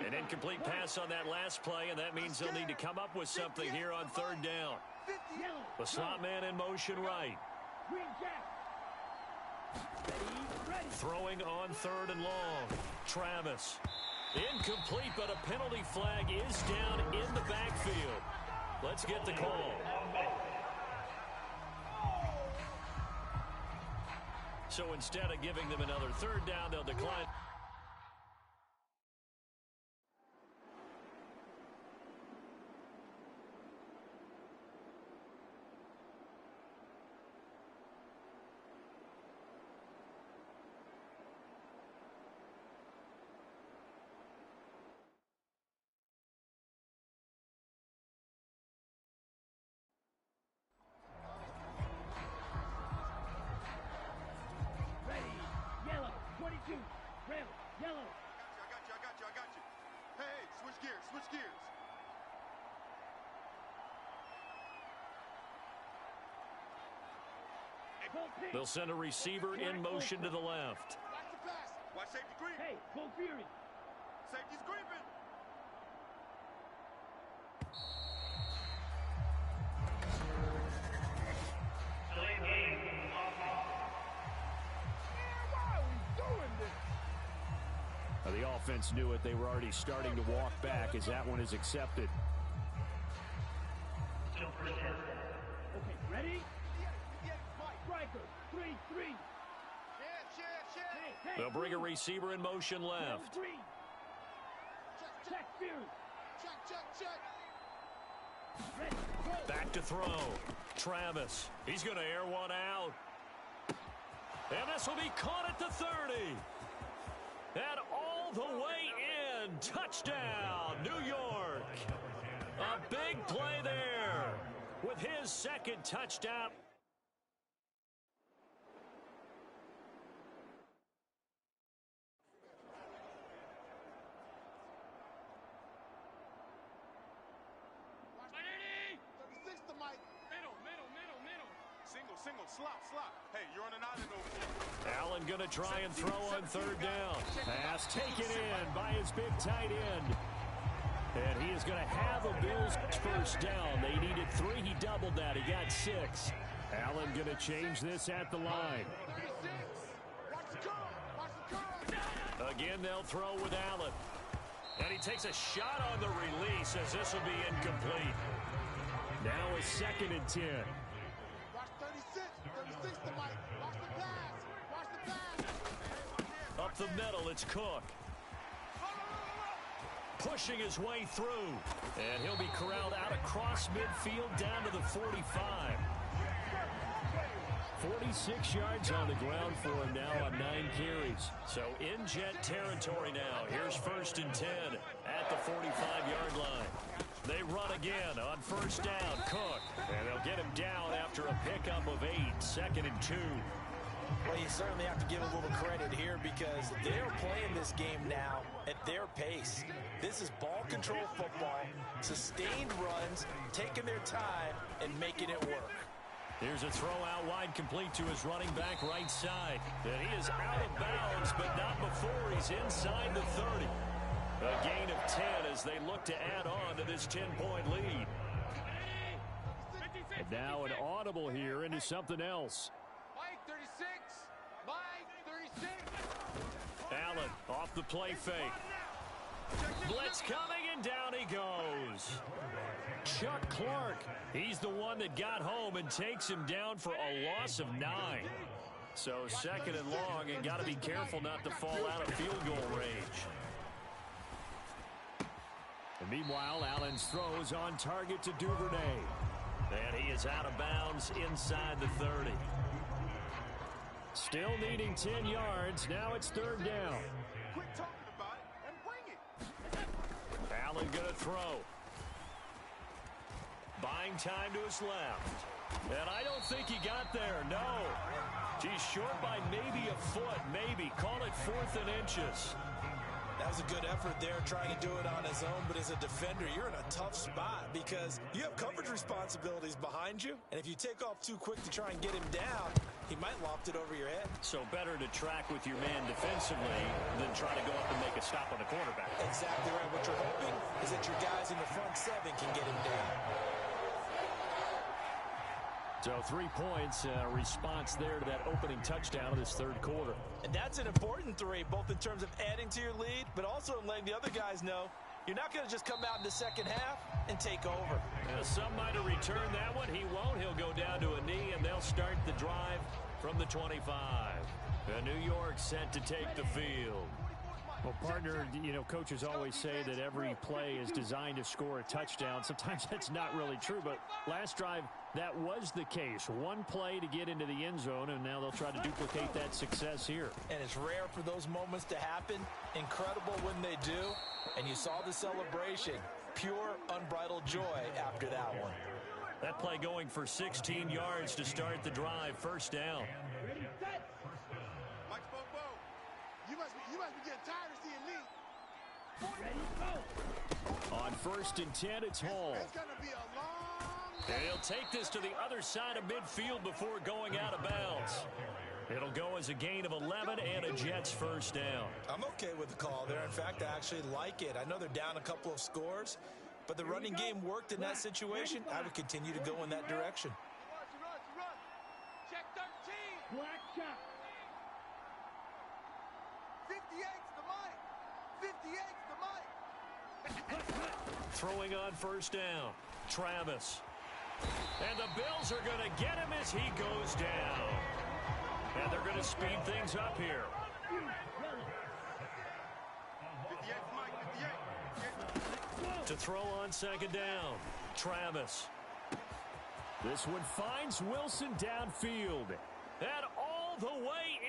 An incomplete pass on that last play, and that means they'll need to come up with something here on third down. The slot man in motion right. Throwing on third and long. Travis. Incomplete, but a penalty flag is down in the backfield. Let's get the call. So instead of giving them another third down, they'll decline. They'll send a receiver in motion to the left. Watch safety creep. Hey, go Fury. Safety's creeping. Why are we doing this? The offense knew it. They were already starting to walk back as that one is accepted. Okay, ready? Striker, 3-3. They'll bring a receiver in motion left. Check Fury. Check. Back to throw. Travis. He's going to air one out. And this will be caught at the 30. And all the way in. Touchdown, New York. A big play there with his second touchdown. Single, slop. Hey, you're on an island over here. Allen going to try and throw on third down. Pass taken in by his big tight end. And he is going to have a Bills first down. They needed 3. He doubled that. He got 6. Allen going to change this at the line. Again, they'll throw with Allen. And he takes a shot on the release as this will be incomplete. Now a 2nd and 10. Up the middle, it's Cook. Pushing his way through. And he'll be corralled out across midfield down to the 45. 46 yards on the ground for him now on 9 carries. So in jet territory now. Here's 1st and 10 at the 45-yard line. They run again on first down. Cook. And they'll get him down after a pickup of 8. 2nd and 2. Well, you certainly have to give a little credit here because they're playing this game now at their pace. This is ball control football, sustained runs, taking their time, and making it work. Here's a throw out wide complete to his running back right side. And he is out of bounds, but not before he's inside the 30. A gain of 10 as they look to add on to this 10-point lead. And now an audible here into something else. Mike 36. Mike 36. Allen off the play fake. Blitz coming, and down he goes. Chuck Clark, he's the one that got home and takes him down for a loss of 9. So 2nd and long, and got to be careful not to fall out of field goal range. And meanwhile, Allen's throw is on target to Duvernay. And he is out of bounds inside the 30. Still needing 10 yards. Now it's 3rd down. Quit talking about it and bring it. Allen going to throw. Buying time to his left. And I don't think he got there. No. He's short by maybe a foot, maybe. Call it 4th and inches. That was a good effort there trying to do it on his own, but as a defender, you're in a tough spot because you have coverage responsibilities behind you, and if you take off too quick to try and get him down, he might loft it over your head. So better to track with your man defensively than try to go up and make a stop on the quarterback. Exactly right. What you're hoping is that your guys in the front 7 can get him down. So 3 points, response there to that opening touchdown of this third quarter. And that's an important 3, both in terms of adding to your lead, but also in letting the other guys know you're not going to just come out in the second half and take over. Some might have returned that one. He won't. He'll go down to a knee, and they'll start the drive from the 25. New York set to take the field. Well, partner, you know, coaches always say that every play is designed to score a touchdown. Sometimes that's not really true, but last drive, that was the case. One play to get into the end zone, and now they'll try to duplicate that success here. And it's rare for those moments to happen. Incredible when they do. And you saw the celebration. Pure, unbridled joy after that one. That play going for 16 yards to start the drive. First down. You must be getting tired of seeing me. Ready, go. On 1st and 10, it's Hall. It's going to be a long And he'll take this to the other side of midfield before going out of bounds. It'll go as a gain of 11 and a Jets first down. I'm okay with the call there. In fact, I actually like it. I know they're down a couple of scores, but the running game worked in that situation. I would continue to go in that direction. run. Check 13. Black shot. 58's the mic. 58's the mic. Throwing on first down. Travis. And the Bills are going to get him as he goes down. And they're going to speed things up here. 58's Mike. 58. To throw on second down. Travis. This one finds Wilson downfield. And all the way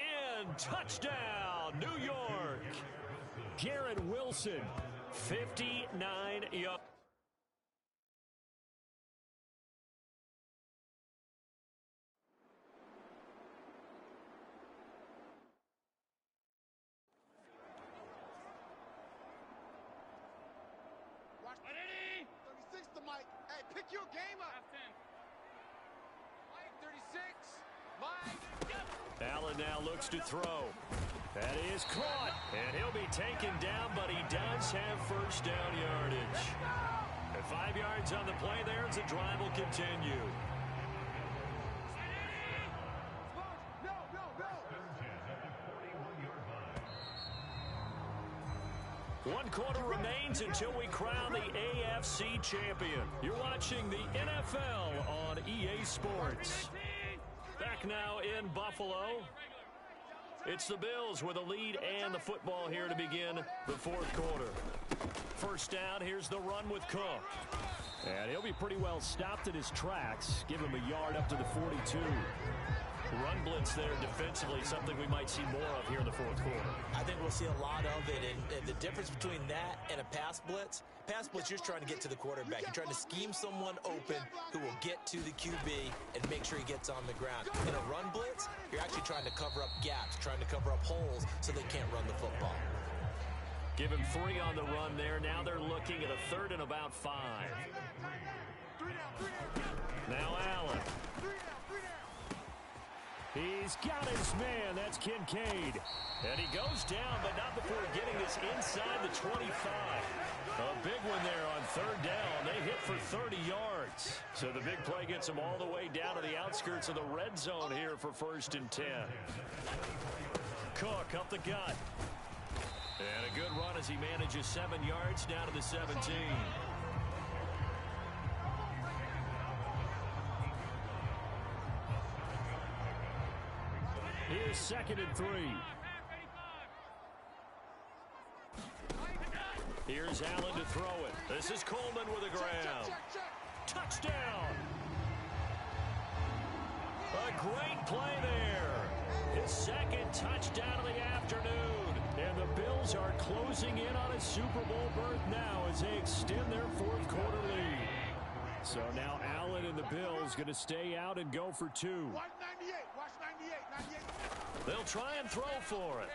in. Touchdown, New York. Garrett Wilson. 59 yards. Watch 36 the mic. Hey, pick your game up. Mike 36. Mike. Allen now looks to throw. That is caught. And he'll be taken down, but he does have first down yardage. And 5 yards on the play there as the drive will continue. One quarter remains until we crown the AFC champion. You're watching the NFL on EA Sports. Back now in Buffalo. It's the Bills with a lead and the football here to begin the fourth quarter. First down, here's the run with Cook. And he'll be pretty well stopped in his tracks. Give him a yard up to the 42. Run blitz there defensively, something we might see more of here in the fourth quarter. I think we'll see a lot of it, and the difference between that and a pass blitz, you're trying to get to the quarterback. You're trying to scheme someone open who will get to the QB and make sure he gets on the ground. In a run blitz, you're actually trying to cover up gaps, trying to cover up holes so they can't run the football. Give him 3 on the run there. Now they're looking at a 3rd and about 5. Now Allen. He's got his man. That's Kincaid. And he goes down, but not before getting this inside the 25. A big one there on 3rd down. They hit for 30 yards. So the big play gets them all the way down to the outskirts of the red zone here for 1st and 10. Cook up the gut. And a good run as he manages 7 yards down to the 17. Here's 2nd and 3. Here's Allen to throw it. This is Coleman with a grab. Touchdown! A great play there. His 2nd touchdown of the afternoon. And the Bills are closing in on a Super Bowl berth now as they extend their fourth quarter lead. So now Allen and the Bills going to stay out and go for 2. Watch 98. Watch 98. 98. They'll try and throw for it.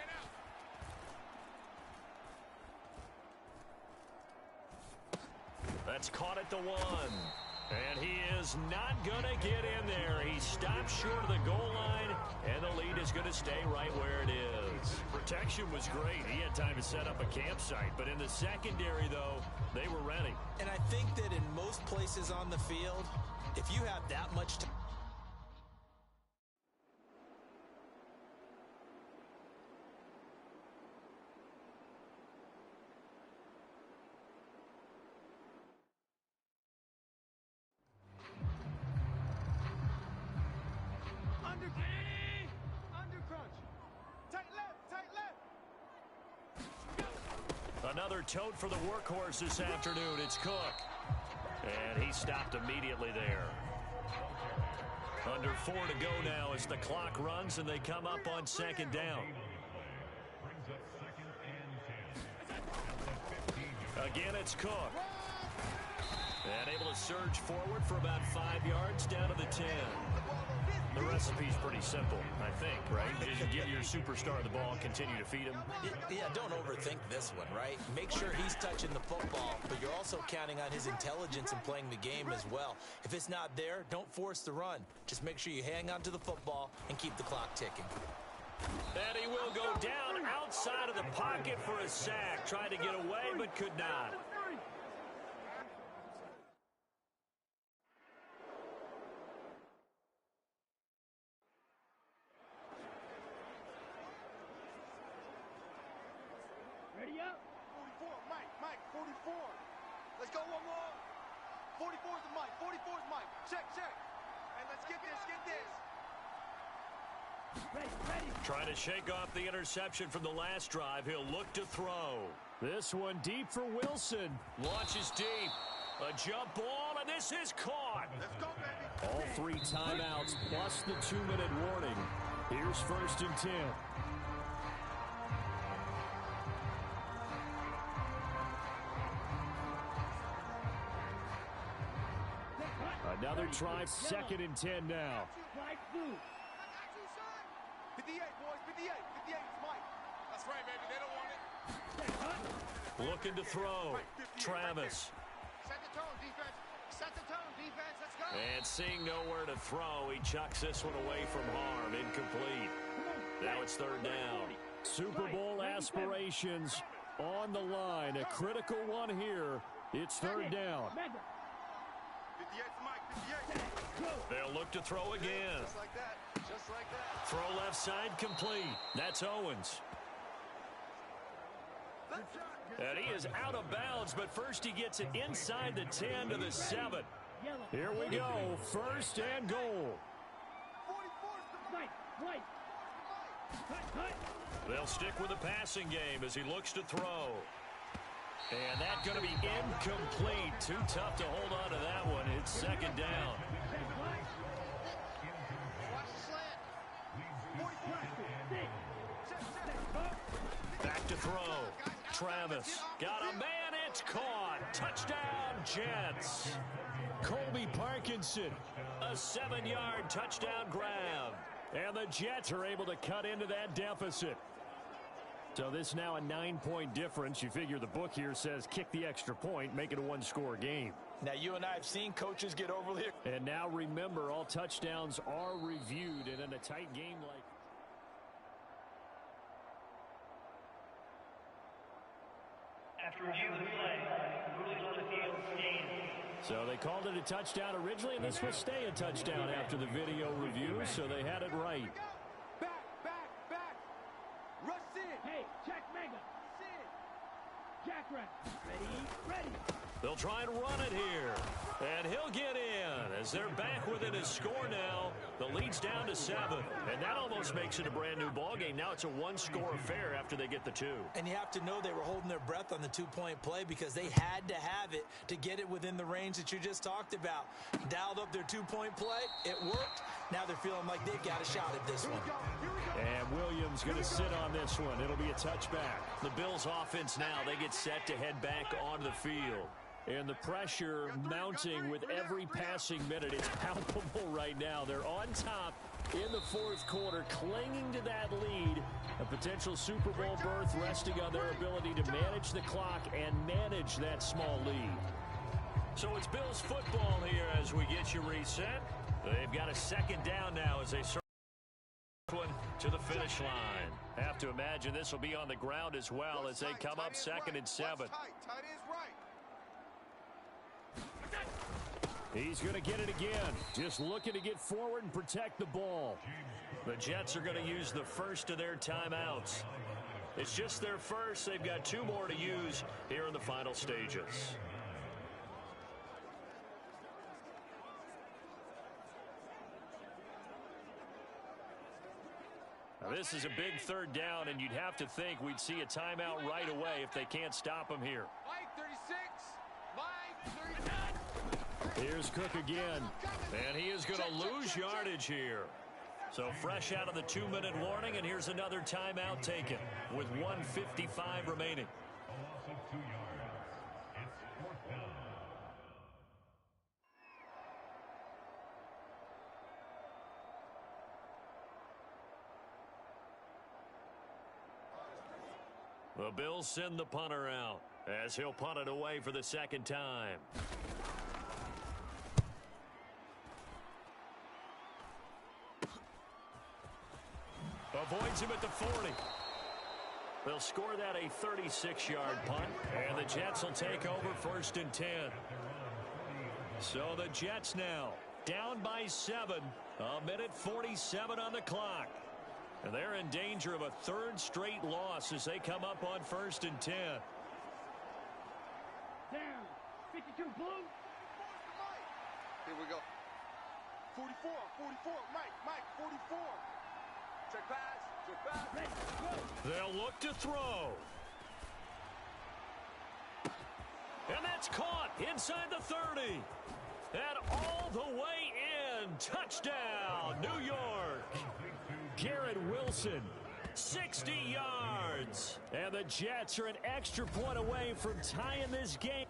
That's caught at the 1. And he is not going to get in there. He stopped short of the goal line, and the lead is going to stay right where it is. Protection was great. He had time to set up a campsite. But in the secondary, though, they were ready. And I think that in most places on the field, if you have that much time, Another tote for the workhorse this afternoon. It's Cook. And he stopped immediately there. Under 4 to go now as the clock runs and they come up on second down. Again, it's Cook. And able to surge forward for about 5 yards down to the 10. The recipe's pretty simple, I think, right? Just give your superstar the ball and continue to feed him. Yeah, don't overthink this one, right? Make sure he's touching the football, but you're also counting on his intelligence in playing the game as well. If it's not there, don't force the run. Just make sure you hang on to the football and keep the clock ticking. And he will go down outside of the pocket for a sack. Tried to get away, but could not. Ready up? 44, Mike, 44. Let's go one more. 44's the Mike, 44's Mike. Check. And let's get this. Ready. Trying to shake off the interception from the last drive. He'll look to throw. This one deep for Wilson. Launches deep. A jump ball, and this is caught. Let's go, baby. All 3 timeouts plus the 2-minute warning. Here's 1st and 10. Another try, 2nd and 10 now. 58, boys, 58. 58 is Mike. That's right, baby. They don't want it. Looking to throw. Travis. Set the tone, defense. Set the tone, defense. Let's go. And seeing nowhere to throw, he chucks this one away from harm. Incomplete. Now it's 3rd down. Super Bowl aspirations on the line. A critical one here. It's 3rd down. 58's Mike, 58. They'll look to throw again. Just like that. Throw left side complete. That's Owens. And he is out of bounds, but first he gets it inside the 10 to the 7. Here we go. 1st and goal. They'll stick with the passing game as he looks to throw. And that's going to be incomplete. Too tough to hold on to that one. It's 2nd down. Back to throw. Travis got a man. It's caught. Touchdown, Jets. Colby Parkinson. A 7-yard touchdown grab. And the Jets are able to cut into that deficit. So this now a 9-point difference. You figure the book here says kick the extra point, make it a 1-score game. Now, you and I have seen coaches get overly... And now remember, all touchdowns are reviewed, and in a tight game like... After review of the play, rulings on the field stand. So they called it a touchdown originally, and this will stay a touchdown after the video review, so they had it right. Back. Rush in. Hey, check mega. Jack ready. They'll try and run it here. And he'll get in as they're back within his score now. The lead's down to 7. And that almost makes it a brand new ball game. Now it's a 1-score affair after they get the 2. And you have to know they were holding their breath on the 2-point play because they had to have it to get it within the range that you just talked about. Dialed up their 2-point play. It worked. Now they're feeling like they've got a shot at this one. And Williams going to sit on this one. It'll be a touchback. The Bills offense now, they get set to head back onto the field. And the pressure mounting with every passing minute. It's palpable right now. They're on top in the fourth quarter, clinging to that lead. A potential Super Bowl berth resting on their ability to manage the clock and manage that small lead. So it's Bills football here as we get you reset. They've got a second down now as they circle one to the finish line. Have to imagine this will be on the ground as well as they come up 2nd and 7. He's going to get it again. Just looking to get forward and protect the ball. The Jets are going to use the first of their timeouts. It's just their first. They've got 2 more to use here in the final stages. Now, this is a big 3rd down, and you'd have to think we'd see a timeout right away if they can't stop him here. Mike, 36. Mike, 39. Here's Cook again. And he is going to lose yardage here. So fresh out of the 2-minute warning, and here's another timeout taken with 1:55 remaining. The Bills send the punter out as he'll punt it away for the 2nd time. Avoids him at the 40. They'll score that a 36-yard punt, and the Jets will take over 1st and 10. So the Jets now down by 7, 1:47 on the clock. And they're in danger of a 3rd straight loss as they come up on 1st and 10. Down. 52 blue. Here we go. 44, 44. Mike, 44. Check pass. Ready, go. They'll look to throw. And that's caught inside the 30. And all the way in. Touchdown, New York. Garrett Wilson. 60 yards. And the Jets are an extra point away from tying this game.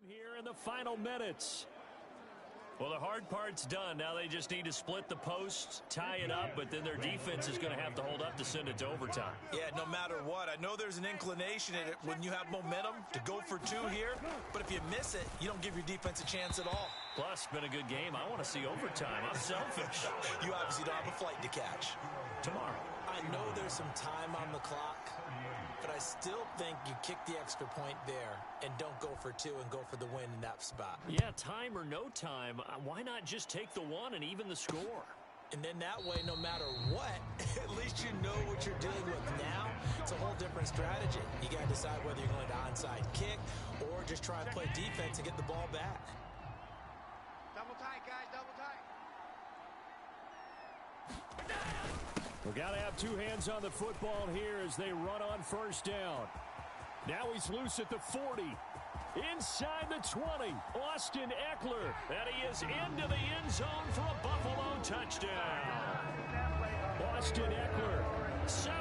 Here in the final minutes. Well, the hard part's done. Now they just need to split the posts, tie it up, but then their defense is going to have to hold up to send it to overtime. Yeah, no matter what. I know there's an inclination in it when you have momentum to go for 2 here, but if you miss it, you don't give your defense a chance at all. Plus, been a good game. I want to see overtime. I'm selfish. You obviously don't have a flight to catch. Tomorrow. I know there's some time on the clock, but I still think you kick the extra point there and don't go for 2 and go for the win in that spot. Yeah, time or no time, why not just take the 1 and even the score? And then that way, no matter what, at least you know what you're dealing with now. It's a whole different strategy. You got to decide whether you're going to onside kick or just try and play defense and get the ball back. Double tight, guys, double tight. We've got to have 2 hands on the football here as they run on 1st down. Now he's loose at the 40. Inside the 20, Austin Eckler. And he is into the end zone for a Buffalo touchdown. Austin Eckler, 7.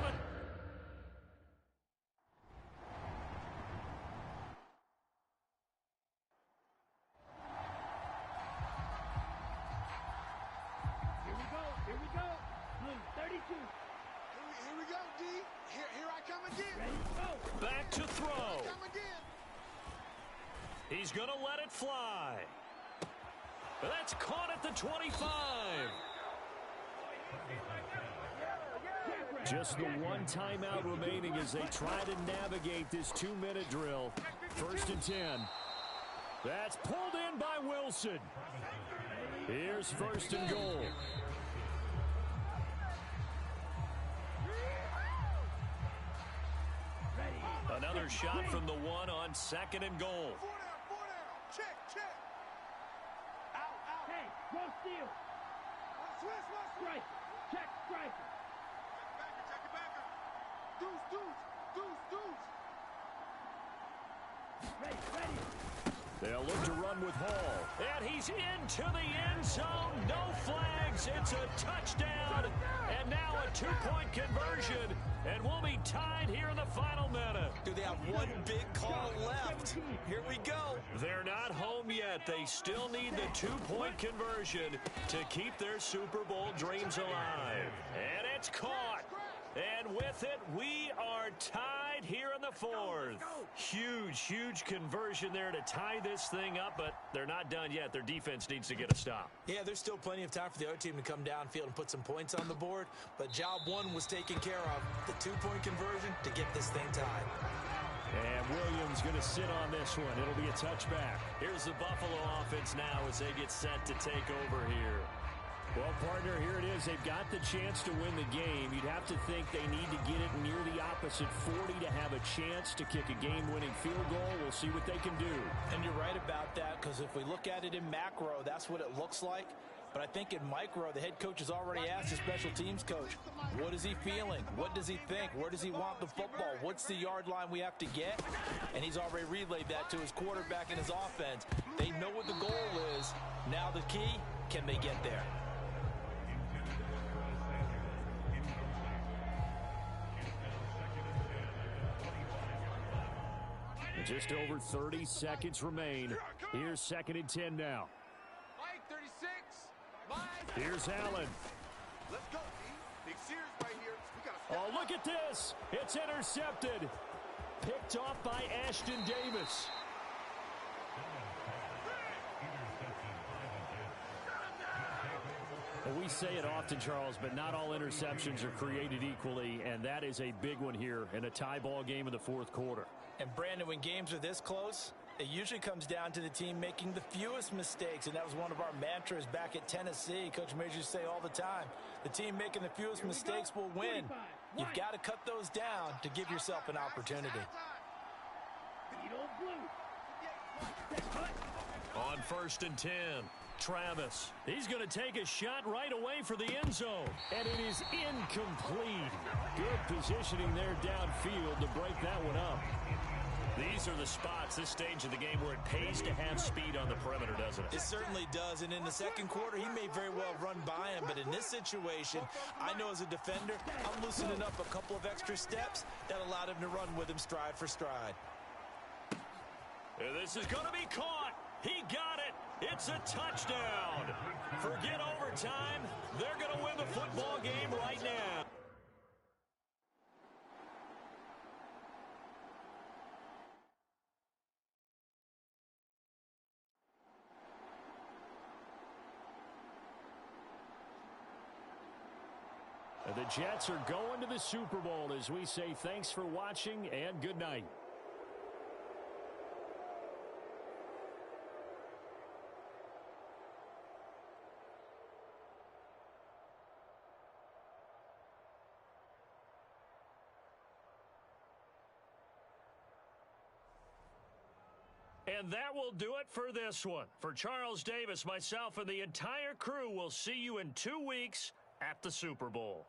He's going to let it fly. That's caught at the 25. Just the one timeout remaining as they try to navigate this 2-minute drill. 1st and 10. That's pulled in by Wilson. Here's 1st and goal. Another shot from the one on 2nd and goal. 4 down. Check, check. Out. Hey, no steal. Watch. Strike. Check, strike. Check it back. Deuce. Ready. They'll look to run with Hall. And he's into the end zone. No flags. It's a touchdown. And now a 2-point conversion. And we'll be tied here in the final minute. Do they have one big call left? Here we go. They're not home yet. They still need the 2-point conversion to keep their Super Bowl dreams alive. And it's caught. And with it, we are tied here in the 4th. Huge conversion there to tie this thing up, but they're not done yet. Their defense needs to get a stop. Yeah, there's still plenty of time for the other team to come downfield and put some points on the board, but job one was taken care of. The 2-point conversion to get this thing tied. And Williams going to sit on this one. It'll be a touchback. Here's the Buffalo offense now as they get set to take over here. Well, partner, here it is. They've got the chance to win the game. You'd have to think they need to get it near the opposite 40 to have a chance to kick a game-winning field goal. We'll see what they can do. And you're right about that, because if we look at it in macro, that's what it looks like. But I think in micro, the head coach has already asked the special teams coach, what is he feeling? What does he think? Where does he want the football? What's the yard line we have to get? And he's already relayed that to his quarterback and his offense. They know what the goal is. Now the key, can they get there? Just over 30 seconds remain. Here's 2nd and 10 now. Mike, 36. Mike. Here's Allen. Let's go, D. Big series right here. We gotta step Oh, look at this. It's intercepted. Picked off by Ashton Davis. Well, we say it often, Charles, but not all interceptions are created equally, and that is a big one here in a tie ball game in the 4th quarter. And Brandon, when games are this close, it usually comes down to the team making the fewest mistakes, and that was one of our mantras back at Tennessee. Coach Major used to say all the time, the team making the fewest mistakes will win. You've got to cut those down to give yourself an opportunity. On 1st and 10, Travis. He's going to take a shot right away for the end zone. And it is incomplete. Good positioning there downfield to break that one up. These are the spots, this stage of the game, where it pays to have speed on the perimeter, doesn't it? It certainly does, and in the 2nd quarter, he may very well run by him, but in this situation, I know as a defender, I'm loosening up a couple of extra steps that allowed him to run with him stride for stride. And this is going to be caught. He got it. It's a touchdown. Forget overtime. They're going to win the football game right now. The Jets are going to the Super Bowl as we say thanks for watching and good night. And that will do it for this one. For Charles Davis, myself, and the entire crew, will see you in 2 weeks at the Super Bowl.